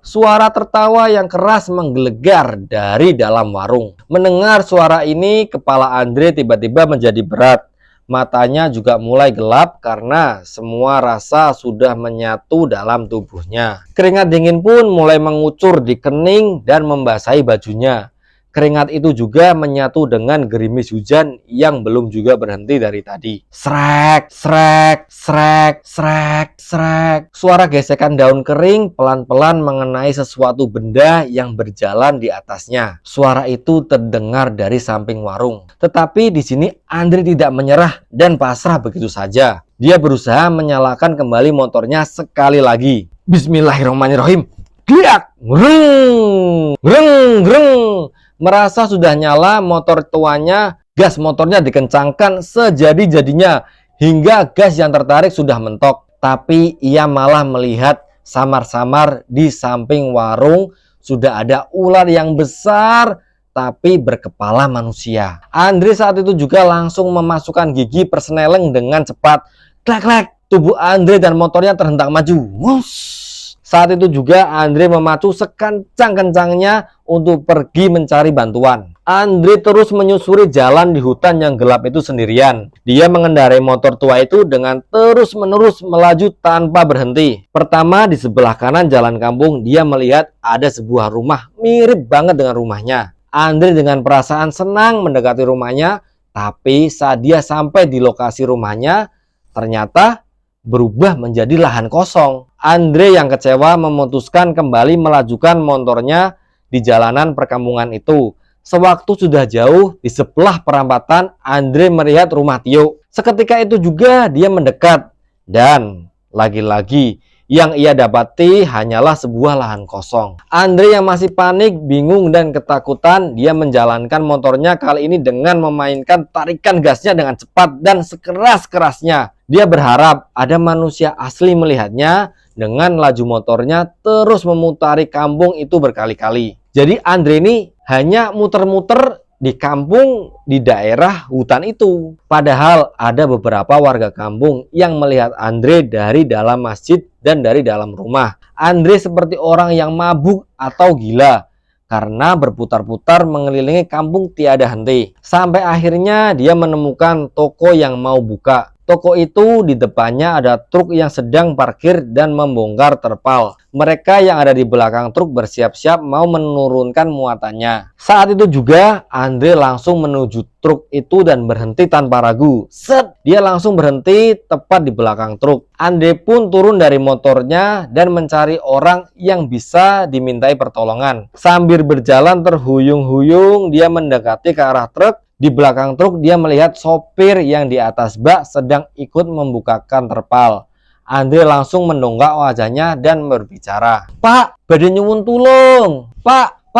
Suara tertawa yang keras menggelegar dari dalam warung. Mendengar suara ini, kepala Andre tiba-tiba menjadi berat. Matanya juga mulai gelap karena semua rasa sudah menyatu dalam tubuhnya. Keringat dingin pun mulai mengucur di kening dan membasahi bajunya. Keringat itu juga menyatu dengan gerimis hujan yang belum juga berhenti dari tadi. Srek, srek, srek, srek, srek. Suara gesekan daun kering pelan-pelan mengenai sesuatu benda yang berjalan di atasnya. Suara itu terdengar dari samping warung. Tetapi di sini Andre tidak menyerah dan pasrah begitu saja. Dia berusaha menyalakan kembali motornya sekali lagi. Bismillahirrahmanirrahim. Giak, greng, greng, greng. Merasa sudah nyala motor tuanya, gas motornya dikencangkan sejadi-jadinya hingga gas yang tertarik sudah mentok. Tapi ia malah melihat samar-samar di samping warung sudah ada ular yang besar tapi berkepala manusia. Andre saat itu juga langsung memasukkan gigi perseneleng dengan cepat. Klek-klek, tubuh Andre dan motornya terhentak maju. Wush. Saat itu juga Andre memacu sekencang-kencangnya untuk pergi mencari bantuan. Andre terus menyusuri jalan di hutan yang gelap itu sendirian. Dia mengendarai motor tua itu dengan terus-menerus melaju tanpa berhenti. Pertama, di sebelah kanan jalan kampung, dia melihat ada sebuah rumah mirip banget dengan rumahnya. Andre dengan perasaan senang mendekati rumahnya, tapi saat dia sampai di lokasi rumahnya, ternyata berubah menjadi lahan kosong. Andre yang kecewa memutuskan kembali melajukan motornya di jalanan perkampungan itu. Sewaktu sudah jauh di sebelah perempatan, Andre melihat rumah Theo. Seketika itu juga dia mendekat dan lagi-lagi yang ia dapati hanyalah sebuah lahan kosong. Andre yang masih panik, bingung dan ketakutan, dia menjalankan motornya kali ini dengan memainkan tarikan gasnya dengan cepat dan sekeras-kerasnya. Dia berharap ada manusia asli melihatnya dengan laju motornya terus memutari kampung itu berkali-kali. Jadi Andre ini hanya muter-muter di kampung di daerah hutan itu. Padahal ada beberapa warga kampung yang melihat Andre dari dalam masjid dan dari dalam rumah. Andre seperti orang yang mabuk atau gila karena berputar-putar mengelilingi kampung tiada henti. Sampai akhirnya dia menemukan toko yang mau buka. Toko itu di depannya ada truk yang sedang parkir dan membongkar terpal. Mereka yang ada di belakang truk bersiap-siap mau menurunkan muatannya. Saat itu juga Andre langsung menuju truk itu dan berhenti tanpa ragu. Set! Dia langsung berhenti tepat di belakang truk. Andre pun turun dari motornya dan mencari orang yang bisa dimintai pertolongan. Sambil berjalan terhuyung-huyung dia mendekati ke arah truk Di belakang truk dia melihat sopir yang di atas bak sedang ikut membukakan terpal. Andre langsung mendongak wajahnya dan berbicara. Pak, badhe nyuwun tulung. Pak,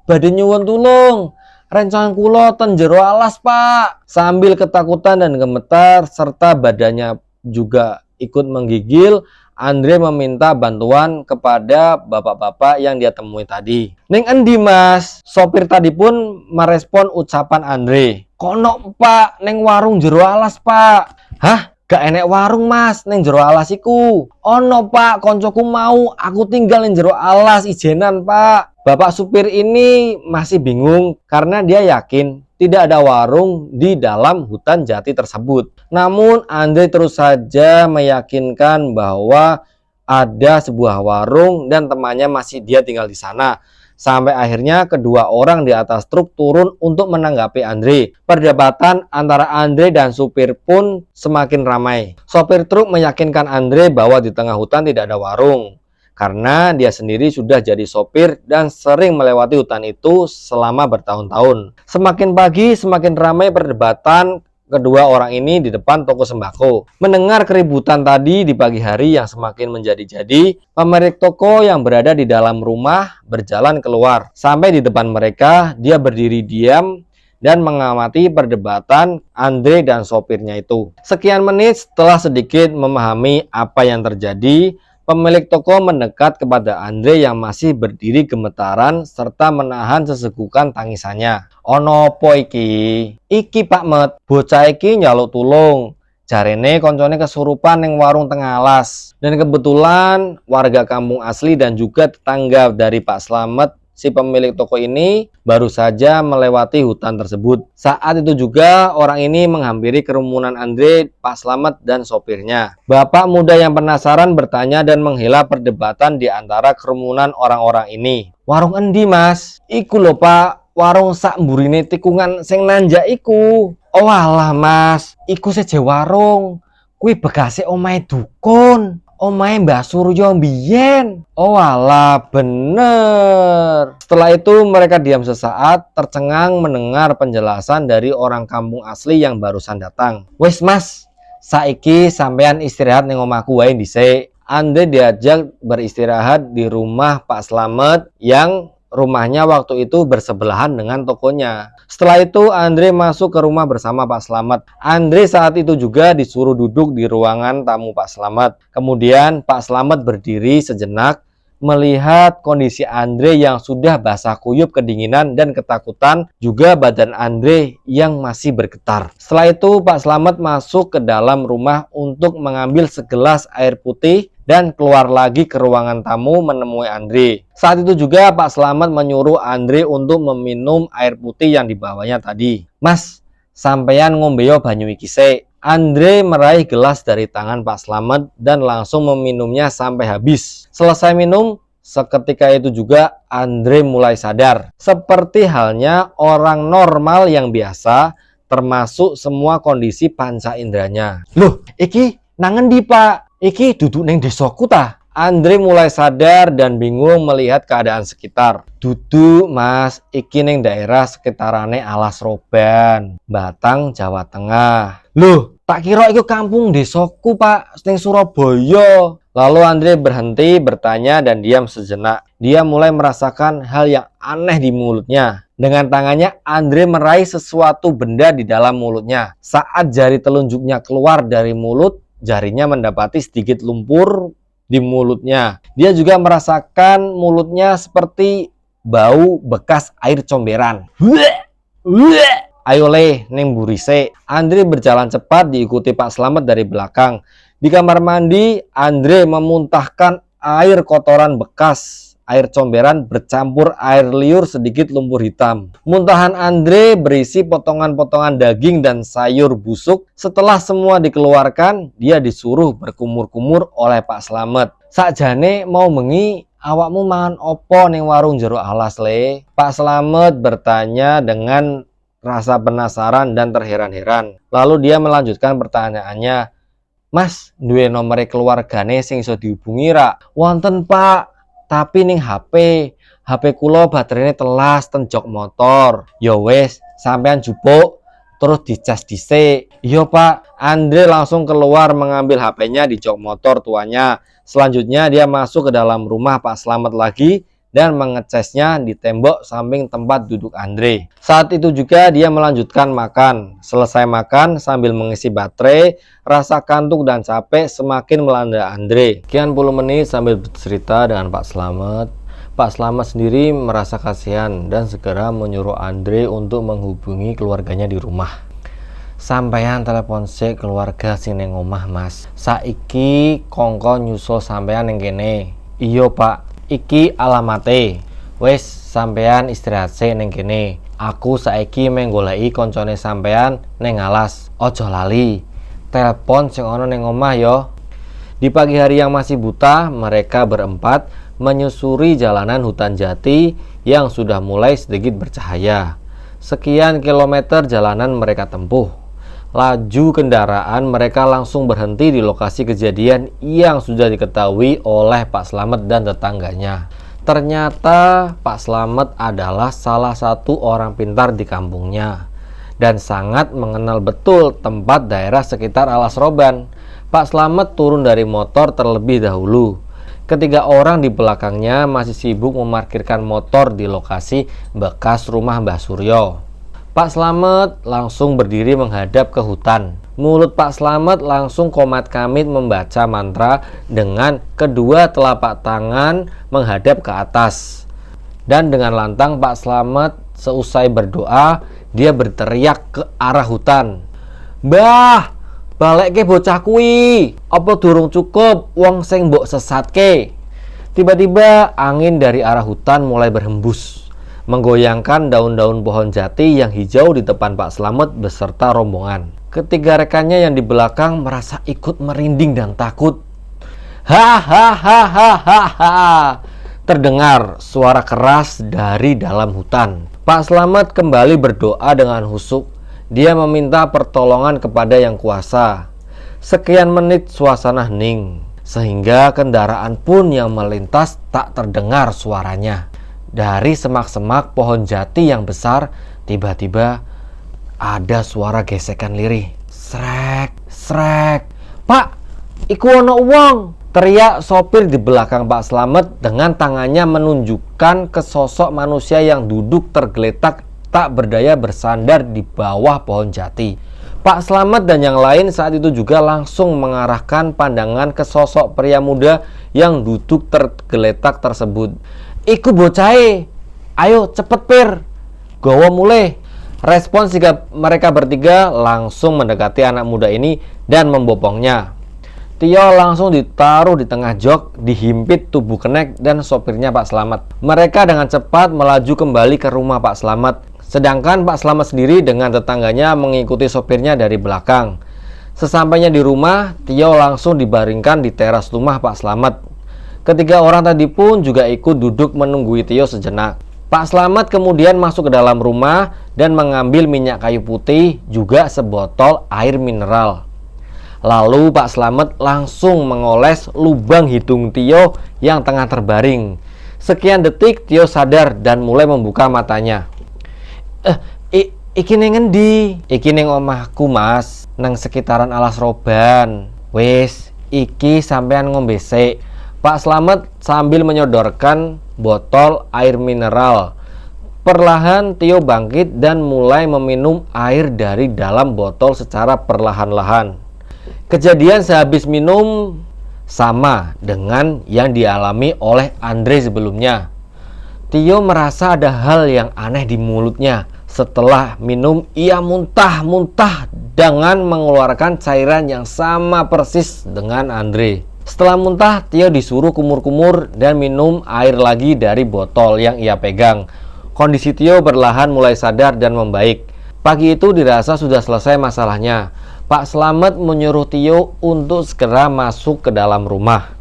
badhe nyuwun tulung. Rencang kula ten jero alas, Pak. Sambil ketakutan dan gemetar serta badannya juga ikut menggigil, Andre meminta bantuan kepada bapak-bapak yang dia temui tadi. Ning endi Mas? Sopir tadi pun merespon ucapan Andre. Kono Pak, ning warung jero alas Pak. Hah? Gak enek warung Mas, ning jero alas iku. Ono Pak, koncoku mau aku tinggal ning jero alas ijenan Pak. Bapak supir ini masih bingung karena dia yakin tidak ada warung di dalam hutan jati tersebut. Namun Andre terus saja meyakinkan bahwa ada sebuah warung dan temannya masih dia tinggal di sana. Sampai akhirnya kedua orang di atas truk turun untuk menanggapi Andre. Perdebatan antara Andre dan supir pun semakin ramai. Sopir truk meyakinkan Andre bahwa di tengah hutan tidak ada warung, karena dia sendiri sudah jadi sopir dan sering melewati hutan itu selama bertahun-tahun. Semakin pagi, semakin ramai perdebatan kedua orang ini di depan toko sembako. Mendengar keributan tadi di pagi hari yang semakin menjadi-jadi, pemilik toko yang berada di dalam rumah berjalan keluar. Sampai di depan mereka, dia berdiri diam dan mengamati perdebatan Andre dan sopirnya itu. Sekian menit setelah sedikit memahami apa yang terjadi, pemilik toko mendekat kepada Andre yang masih berdiri gemetaran serta menahan sesegukan tangisannya. Ono po iki? Iki Pak Met, bocah iki nyaluk tulung. Jarene koncone kesurupan ning warung tengah alas. Dan kebetulan warga kampung asli dan juga tetangga dari Pak Slamet, si pemilik toko ini, baru saja melewati hutan tersebut. Saat itu juga orang ini menghampiri kerumunan Andre, Pak Slamet, dan sopirnya. Bapak muda yang penasaran bertanya dan menghela perdebatan di antara kerumunan orang-orang ini. Warung endi Mas? Iku lho Pak, warung sak mburine tikungan sing nanjak iku. Oh alah Mas, iku seje warung. Kuwi bekase omahe dukun. Omahe Mbah Suryo mbiyen. Oh alah, bener. Setelah itu mereka diam sesaat, tercengang mendengar penjelasan dari orang kampung asli yang barusan datang. Wes Mas, saiki sampean istirahat ning omahku wae dhisik. Andre diajak beristirahat di rumah Pak Slamet yang rumahnya waktu itu bersebelahan dengan tokonya. Setelah itu Andre masuk ke rumah bersama Pak Slamet. Andre saat itu juga disuruh duduk di ruangan tamu Pak Slamet. Kemudian Pak Slamet berdiri sejenak melihat kondisi Andre yang sudah basah kuyup kedinginan dan ketakutan, juga badan Andre yang masih bergetar. Setelah itu Pak Slamet masuk ke dalam rumah untuk mengambil segelas air putih dan keluar lagi ke ruangan tamu menemui Andre. Saat itu juga Pak Slamet menyuruh Andre untuk meminum air putih yang dibawanya tadi. Mas, sampeyan ngombeyo banyu iki sik. Andre meraih gelas dari tangan Pak Slamet dan langsung meminumnya sampai habis. Selesai minum, seketika itu juga Andre mulai sadar. Seperti halnya orang normal yang biasa, termasuk semua kondisi panca inderanya. Loh, iki nang endi Pak? Iki duduk neng desoku ta? Andre mulai sadar dan bingung melihat keadaan sekitar. Duduk Mas, iki neng daerah sekitarane Alas Roban, Batang, Jawa Tengah. Loh, tak kira itu kampung desoku Pak, neng Surabaya. Lalu Andre berhenti bertanya dan diam sejenak. Dia mulai merasakan hal yang aneh di mulutnya. Dengan tangannya Andre meraih sesuatu benda di dalam mulutnya. Saat jari telunjuknya keluar dari mulut, jarinya mendapati sedikit lumpur di mulutnya. Dia juga merasakan mulutnya seperti bau bekas air comberan. Ayo le, neng burise. Andre berjalan cepat diikuti Pak Slamet dari belakang. Di kamar mandi, Andre memuntahkan air kotoran bekas air comberan bercampur air liur sedikit lumpur hitam. Muntahan Andre berisi potongan-potongan daging dan sayur busuk. Setelah semua dikeluarkan, dia disuruh berkumur-kumur oleh Pak Slamet. Sakjane mau mengi, awakmu mangan opo ning warung jero alas le? Pak Slamet bertanya dengan rasa penasaran dan terheran-heran. Lalu dia melanjutkan pertanyaannya. Mas, duwe nomere keluargane sing iso dihubungi ra? Wonten Pak, tapi ning HP kula baterainya telas ten jok motor. Ya wes, sampean jupuk terus dicas dhisik. Iya Pak. Andre langsung keluar mengambil HP-nya di jok motor tuanya. Selanjutnya dia masuk ke dalam rumah Pak Slamet lagi dan mengecasnya di tembok samping tempat duduk Andre. Saat itu juga dia melanjutkan makan. Selesai makan sambil mengisi baterai, rasa kantuk dan capek semakin melanda Andre. Sekian puluh menit sambil bercerita dengan Pak Slamet. Pak Slamet sendiri merasa kasihan dan segera menyuruh Andre untuk menghubungi keluarganya di rumah. Sampeyan telepon sik keluarga sing ning omah Mas. Saiki kongko nyusul sampeyan ning kene. Iya Pak. Iki alamate. Wes sampean istirahat sik ning kene. Aku saiki menggoleki koncone sampean ning alas. Ojo lali. Telepon sing ana ning omah yo. Di pagi hari yang masih buta, mereka berempat menyusuri jalanan hutan jati yang sudah mulai sedikit bercahaya. Sekian kilometer jalanan mereka tempuh. Laju kendaraan mereka langsung berhenti di lokasi kejadian yang sudah diketahui oleh Pak Slamet dan tetangganya. Ternyata Pak Slamet adalah salah satu orang pintar di kampungnya dan sangat mengenal betul tempat daerah sekitar Alas Roban. Pak Slamet turun dari motor terlebih dahulu. Ketiga orang di belakangnya masih sibuk memarkirkan motor di lokasi bekas rumah Mbah Suryo. Pak Slamet langsung berdiri menghadap ke hutan. Mulut Pak Slamet langsung komat kamit membaca mantra dengan kedua telapak tangan menghadap ke atas. Dan dengan lantang Pak Slamet seusai berdoa, dia berteriak ke arah hutan. "Mbah, balik ke bocah kuwi. Apa durung cukup wong sing mbok sesatke?" Tiba-tiba angin dari arah hutan mulai berhembus, menggoyangkan daun-daun pohon jati yang hijau di depan Pak Slamet beserta rombongan. Ketiga rekannya yang di belakang merasa ikut merinding dan takut. Hahaha. Terdengar suara keras dari dalam hutan. Pak Slamet kembali berdoa dengan husuk. Dia meminta pertolongan kepada Yang Kuasa. Sekian menit suasana hening, sehingga kendaraan pun yang melintas tak terdengar suaranya. Dari semak-semak pohon jati yang besar, tiba-tiba ada suara gesekan lirih. Srek, srek. "Pak, iku ono wong!" teriak sopir di belakang Pak Slamet dengan tangannya menunjukkan ke sosok manusia yang duduk tergeletak tak berdaya bersandar di bawah pohon jati. Pak Slamet dan yang lain saat itu juga langsung mengarahkan pandangan ke sosok pria muda yang duduk tergeletak tersebut. "Iku bocahe, ayo cepet Pir, gowo mulai." Respons mereka bertiga langsung mendekati anak muda ini dan membopongnya. Tio langsung ditaruh di tengah jok, dihimpit tubuh kenek dan sopirnya Pak Slamet. Mereka dengan cepat melaju kembali ke rumah Pak Slamet, sedangkan Pak Slamet sendiri dengan tetangganya mengikuti sopirnya dari belakang. Sesampainya di rumah, Tio langsung dibaringkan di teras rumah Pak Slamet. Ketiga orang tadi pun juga ikut duduk menunggui Tio sejenak. Pak Slamet kemudian masuk ke dalam rumah dan mengambil minyak kayu putih, juga sebotol air mineral. Lalu Pak Slamet langsung mengoles lubang hidung Tio yang tengah terbaring. Sekian detik Tio sadar dan mulai membuka matanya. Iki ning endi?" "Iki ning omahku Mas, nang sekitaran Alas Roban." "Wis, iki sampean ngombe sik." Pak Slamet sambil menyodorkan botol air mineral. Perlahan Tio bangkit dan mulai meminum air dari dalam botol secara perlahan-lahan. Kejadian sehabis minum sama dengan yang dialami oleh Andre sebelumnya. Tio merasa ada hal yang aneh di mulutnya. Setelah minum, ia muntah-muntah dengan mengeluarkan cairan yang sama persis dengan Andre. Setelah muntah, Tio disuruh kumur-kumur dan minum air lagi dari botol yang ia pegang. Kondisi Tio perlahan mulai sadar dan membaik. Pagi itu dirasa sudah selesai masalahnya. Pak Slamet menyuruh Tio untuk segera masuk ke dalam rumah.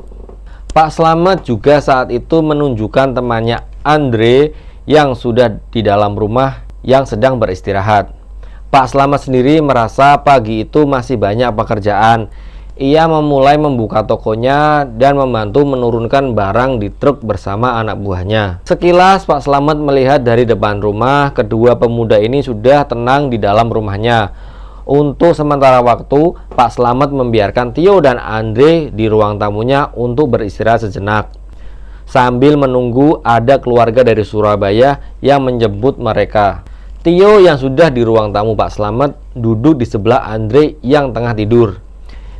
Pak Slamet juga saat itu menunjukkan temannya Andre yang sudah di dalam rumah yang sedang beristirahat. Pak Slamet sendiri merasa pagi itu masih banyak pekerjaan. ia memulai membuka tokonya dan membantu menurunkan barang di truk bersama anak buahnya. Sekilas Pak Slamet melihat dari depan rumah, kedua pemuda ini sudah tenang di dalam rumahnya. Untuk sementara waktu, Pak Slamet membiarkan Tio dan Andre di ruang tamunya untuk beristirahat sejenak, sambil menunggu ada keluarga dari Surabaya yang menjemput mereka. Tio yang sudah di ruang tamu Pak Slamet duduk di sebelah Andre yang tengah tidur.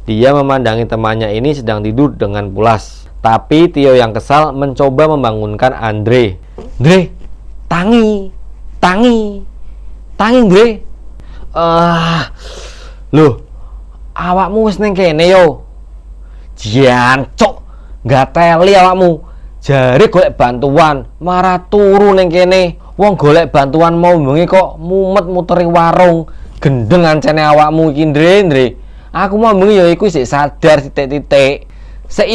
Dia memandangi temannya ini sedang tidur dengan pulas. Tapi Tio yang kesal mencoba membangunkan Andre. "Andre, tangi, Andre." Loh, awakmu wis neng kene yo." "Jancuk, gak teli awakmu. Jare golek bantuan, marah turu neng kene. Wong golek bantuan mau bengi kok mumet muteri warung. Gendeng ancene awakmu iki, Andre. Aku mau bengi ya iku sik sadar titik-titik. Sik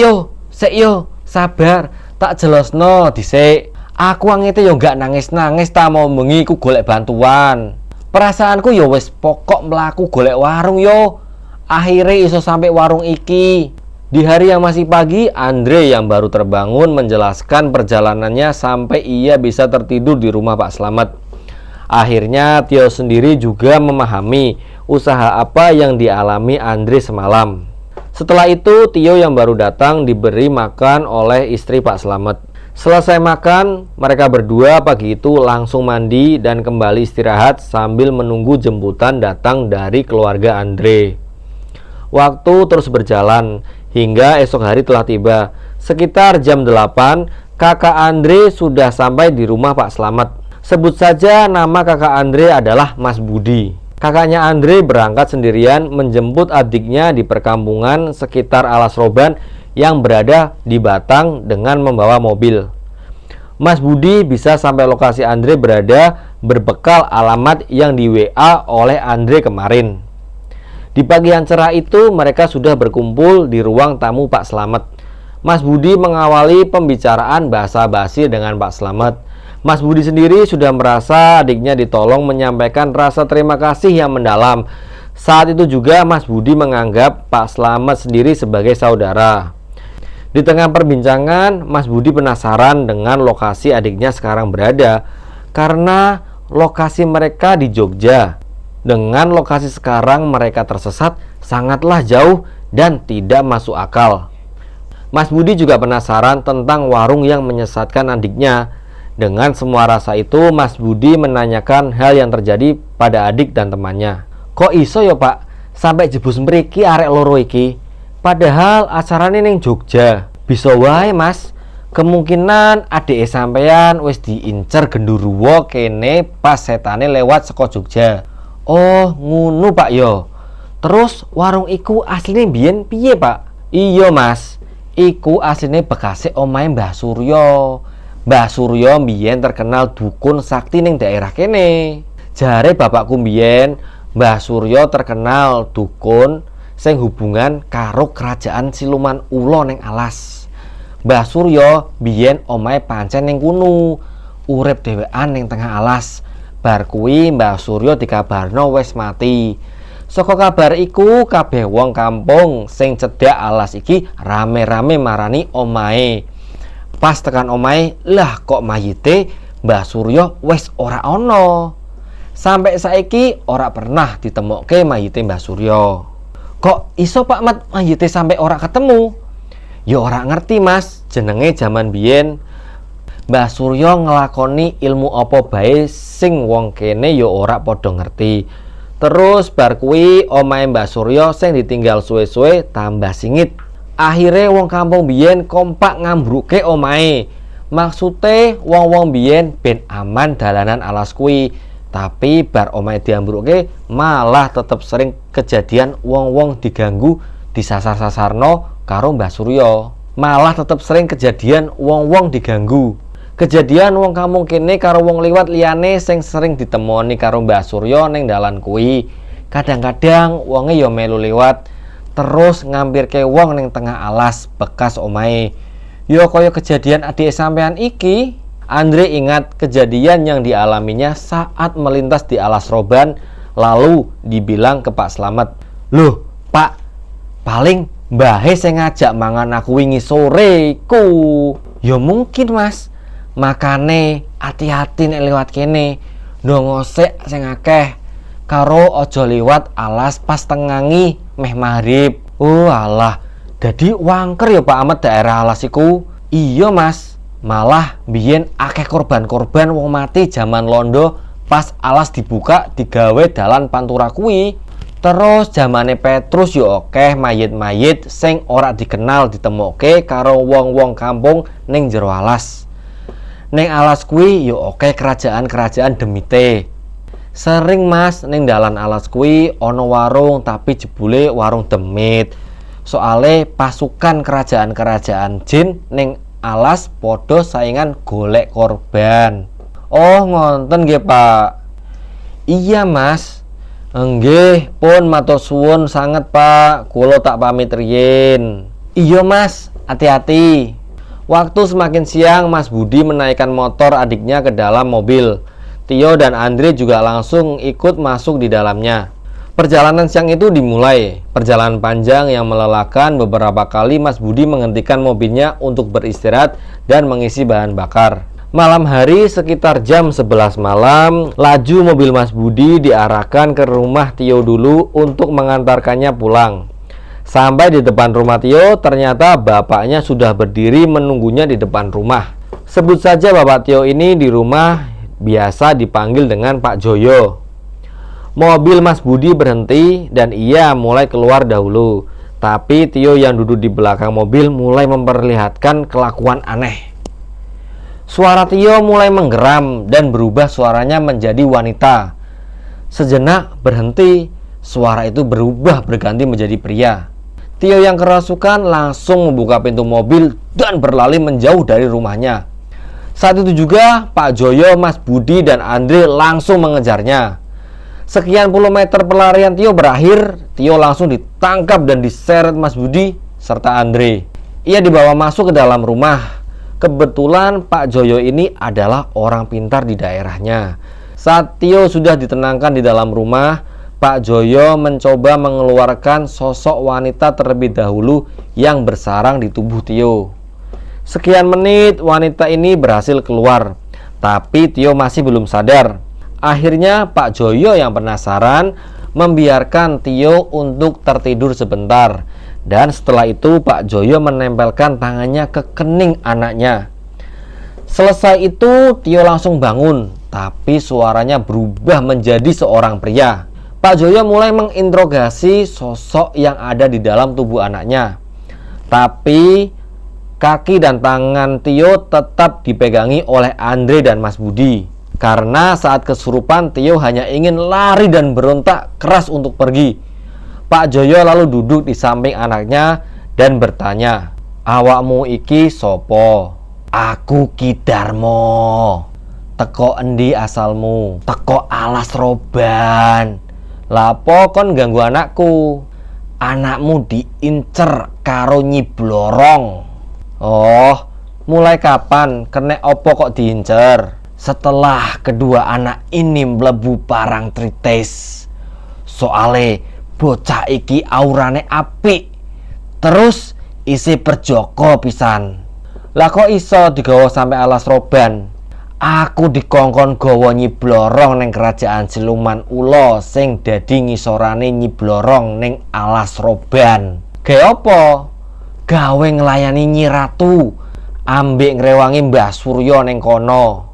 yo, sabar. Tak jelosno dhisik. Aku angete yo gak nangis-nangis ta mau bengi iku golek bantuan. Perasaanku yo wis pokok mlaku golek warung yo. Akhirnya iso sampai warung iki." Di hari yang masih pagi, Andre yang baru terbangun menjelaskan perjalanannya sampai ia bisa tertidur di rumah Pak Slamet. Akhirnya Tio sendiri juga memahami usaha apa yang dialami Andre semalam. Setelah itu Tio yang baru datang diberi makan oleh istri Pak Slamet. Selesai makan, mereka berdua pagi itu langsung mandi dan kembali istirahat sambil menunggu jemputan datang dari keluarga Andre. Waktu terus berjalan hingga esok hari telah tiba. Sekitar jam 8, kakak Andre sudah sampai di rumah Pak Slamet. Sebut saja nama kakak Andre adalah Mas Budi. Kakaknya Andre berangkat sendirian menjemput adiknya di perkampungan sekitar Alas Roban yang berada di Batang dengan membawa mobil. Mas Budi bisa sampai lokasi Andre berada berbekal alamat yang di WA oleh Andre kemarin. Di pagi yang cerah itu mereka sudah berkumpul di ruang tamu Pak Slamet. Mas Budi mengawali pembicaraan basa-basi dengan Pak Slamet. Mas Budi sendiri sudah merasa adiknya ditolong menyampaikan rasa terima kasih yang mendalam. Saat itu juga Mas Budi menganggap Pak Slamet sendiri sebagai saudara. Di tengah perbincangan, Mas Budi penasaran dengan lokasi adiknya sekarang berada, karena lokasi mereka di Jogja. Dengan lokasi sekarang mereka tersesat sangatlah jauh dan tidak masuk akal. Mas Budi juga penasaran tentang warung yang menyesatkan adiknya. Dengan semua rasa itu, Mas Budi menanyakan hal yang terjadi pada adik dan temannya. "Kok iso ya Pak, sampai jebus mriki arek loro iki? Padahal acarane ning Jogja." "Bisa wae Mas, kemungkinan adik sampean wis diincer genderuwo kene pas setane lewat saka Jogja." "Oh ngunu Pak yo. Terus warung iku asline biyen piye Pak?" "Iya Mas, iku asline bekase omahe Mbah Suryo. Mbah Suryo mbiyen terkenal dukun sakti ning daerah kene. Jare bapakku mbiyen, Mbah Suryo terkenal dukun sing hubungan karo kerajaan siluman ula ning Alas. Mbah Suryo mbiyen omahe pancen ning kuno, urip dhewekan ning tengah Alas. Bar kuwi Mbah Suryo dikabarno wis mati. Saka kabar iku kabeh wong kampung sing cedhak Alas iki rame-rame marani omahe. Pas tekan omahe, lah kok mayite Mbah Suryo wis ora ana. Sampai saiki ora pernah ditemokke mayite Mbah Suryo." "Kok iso Pak Mat mayite sampai ora ketemu?" "Ya ora ngerti Mas, jenenge jaman biyen Mbah Suryo ngelakoni ilmu apa bae sing wong kene ya ora padha ngerti. Terus bar kuwi omahe Mbah Suryo sing ditinggal suwe-suwe tambah singit. Akhire wong kampung biyen kompak ngambruke omahe. Maksude wong-wong biyen ben aman dalanan Alas kuwi. Tapi bar omahe diambruke malah tetep sering kejadian wong-wong diganggu, disasar-sasarno karo Mbah Suryo. Malah tetep sering kejadian wong-wong diganggu. Kejadian wong kampung kene karo wong liwat liyane sing sering ditemoni karo Mbah Suryo ning dalan kuwi. Kadang-kadang wonge ya melu liwat terus ngampirke wong ning tengah Alas bekas omahe. Ya kaya kejadian adik sampean iki." Andre ingat kejadian yang dialaminya saat melintas di Alas Roban, lalu dibilang ke Pak Slamet, "Loh Pak, Paling mbahe sing ngajak mangan aku wingi sore ku. Ya mungkin Mas. Makane hati-hati nek lewat kene. Ndongosek sing akeh. Karo ojo liwat alas pas tengangi meh maghrib. Oh alah, dadi wangker ya Pak Ahmad daerah alas iku. Iya Mas, malah biyen akeh korban-korban wong mati zaman londo pas alas dibuka digawe dalan pantura kuwi. Terus zamane Petrus yo akeh mayit-mayit sing ora dikenal ditemokke karo wong-wong kampung ning jero alas. Ning alas kuwi yo akeh kerajaan-kerajaan demite. Sering Mas ning dalan alas kuwi ana warung tapi jebule warung demit. Soale pasukan kerajaan-kerajaan jin ning alas podo saingan golek korban. Oh ngonten nggih Pak. Iya Mas. Nggih, pun matur suwun sanget Pak. Kula tak pamit riyin. Iya Mas, hati-hati. Waktu semakin siang, Mas Budi menaikkan motor adiknya ke dalam mobil. Tio dan Andre juga langsung ikut masuk di dalamnya. Perjalanan siang itu dimulai. Perjalanan panjang yang melelahkan. Beberapa kali Mas Budi menghentikan mobilnya untuk beristirahat dan mengisi bahan bakar. Malam hari sekitar jam 11 malam, laju mobil Mas Budi diarahkan ke rumah Tio dulu untuk mengantarkannya pulang. Sampai di depan rumah Tio, ternyata bapaknya sudah berdiri menunggunya di depan rumah. Sebut saja Bapak Tio ini di rumah biasa dipanggil dengan Pak Joyo. Mobil Mas Budi berhenti dan ia mulai keluar dahulu. Tapi Tio yang duduk di belakang mobil mulai memperlihatkan kelakuan aneh. Suara Tio mulai menggeram dan berubah suaranya menjadi wanita. Sejenak berhenti, suara itu berubah berganti menjadi pria. Tio yang kerasukan langsung membuka pintu mobil dan berlari menjauh dari rumahnya. Saat itu juga Pak Joyo, Mas Budi, dan Andre langsung mengejarnya. Sekian puluh meter pelarian Tio berakhir, Tio langsung ditangkap dan diseret Mas Budi serta Andre. Ia dibawa masuk ke dalam rumah. Kebetulan Pak Joyo ini adalah orang pintar di daerahnya. Saat Tio sudah ditenangkan di dalam rumah, Pak Joyo mencoba mengeluarkan sosok wanita terlebih dahulu yang bersarang di tubuh Tio. Sekian menit wanita ini berhasil keluar, tapi Tio masih belum sadar. Akhirnya Pak Joyo yang penasaran membiarkan Tio untuk tertidur sebentar. Dan setelah itu Pak Joyo menempelkan tangannya ke kening anaknya. Selesai itu Tio langsung bangun, tapi suaranya berubah menjadi seorang pria. Pak Joyo mulai menginterogasi sosok yang ada di dalam tubuh anaknya. Tapi kaki dan tangan Tio tetap dipegangi oleh Andre dan Mas Budi. Karena saat kesurupan Tio hanya ingin lari dan berontak keras untuk pergi. Pak Joyo lalu duduk di samping anaknya dan bertanya, "Awakmu iki sopo?" "Aku Ki Darmo." "Teko endi asalmu?" "Teko alas Roban." "Lapo kon ganggu anakku?" "Anakmu diincer karo Nyi Blorong." "Oh, mulai kapan? Kena opo kok diincer?" "Setelah kedua anak ini mlebu parang tritis. Soale bocah iki aurane apik, terus isi perjoko pisan." "Lah kok iso digawa sampai alas Roban?" "Aku dikongkon gawa Nyi Blorong ning kerajaan Siluman Ula sing dadi ngisorane Nyi Blorong ning alas Roban." "Gawe apa?" "Gawe nglayani Nyi Ratu ambek ngrewangi Mbah Surya ning kono."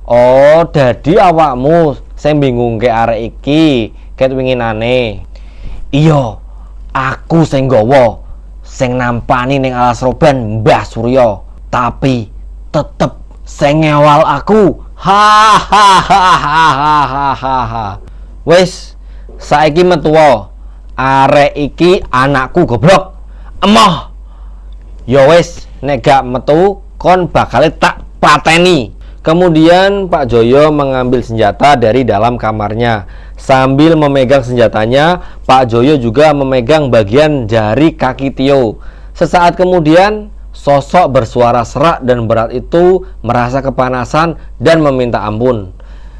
"Oh, dadi awakmu sing bingungke arek iki ket winginane?" "Iya, aku sing nggawa, sing nampani ning alas Roban Mbah Surya, tapi tetep sing ngewal aku." "Hahaha. Wis, saiki metu wae. Arek iki anakku goblok. Emoh." "Ya wis, nek gak metu kon bakal tak pateni." Kemudian Pak Joyo mengambil senjata dari dalam kamarnya. Sambil memegang senjatanya, Pak Joyo juga memegang bagian jari kaki Tio. Sesaat kemudian, sosok bersuara serak dan berat itu merasa kepanasan dan meminta ampun.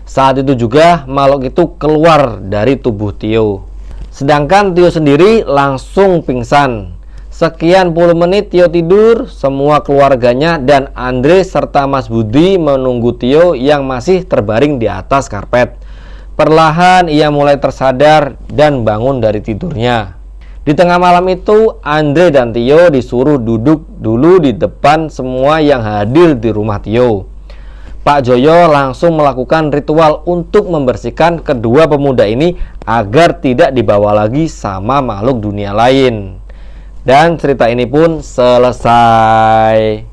Saat itu juga makhluk itu keluar dari tubuh Tio. Sedangkan Tio sendiri langsung pingsan. Sekian puluh menit Tio tidur, semua keluarganya dan Andre serta Mas Budi menunggu Tio yang masih terbaring di atas karpet. Perlahan ia mulai tersadar dan bangun dari tidurnya. Di tengah malam itu, Andre dan Tio disuruh duduk dulu di depan semua yang hadir di rumah Tio. Pak Joyo langsung melakukan ritual untuk membersihkan kedua pemuda ini agar tidak dibawa lagi sama makhluk dunia lain. Dan cerita ini pun selesai.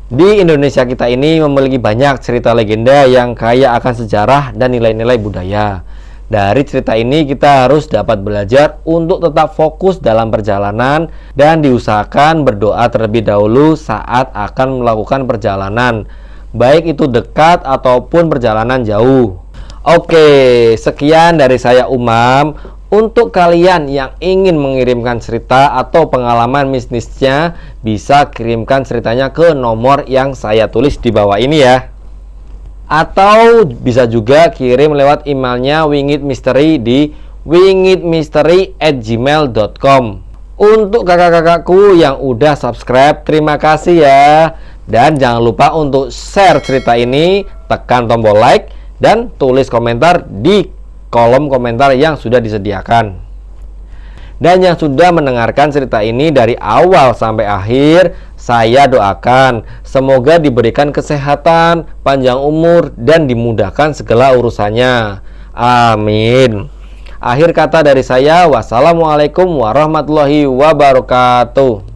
Di Indonesia kita ini memiliki banyak cerita legenda yang kaya akan sejarah dan nilai-nilai budaya. Dari cerita ini kita harus dapat belajar untuk tetap fokus dalam perjalanan dan diusahakan berdoa terlebih dahulu saat akan melakukan perjalanan, baik itu dekat ataupun perjalanan jauh. Oke, sekian dari saya Umam. Untuk kalian yang ingin mengirimkan cerita atau pengalaman mistisnya, bisa kirimkan ceritanya ke nomor yang saya tulis di bawah ini ya. Atau bisa juga kirim lewat emailnya Wingit Misteri di wingitmisteri@gmail.com. Untuk kakak-kakakku yang udah subscribe, terima kasih ya. Dan jangan lupa untuk share cerita ini, tekan tombol like, dan tulis komentar di kolom komentar yang sudah disediakan. Dan yang sudah mendengarkan cerita ini dari awal sampai akhir, saya doakan semoga diberikan kesehatan, panjang umur, dan dimudahkan segala urusannya. Amin. Akhir kata dari saya, wassalamualaikum warahmatullahi wabarakatuh.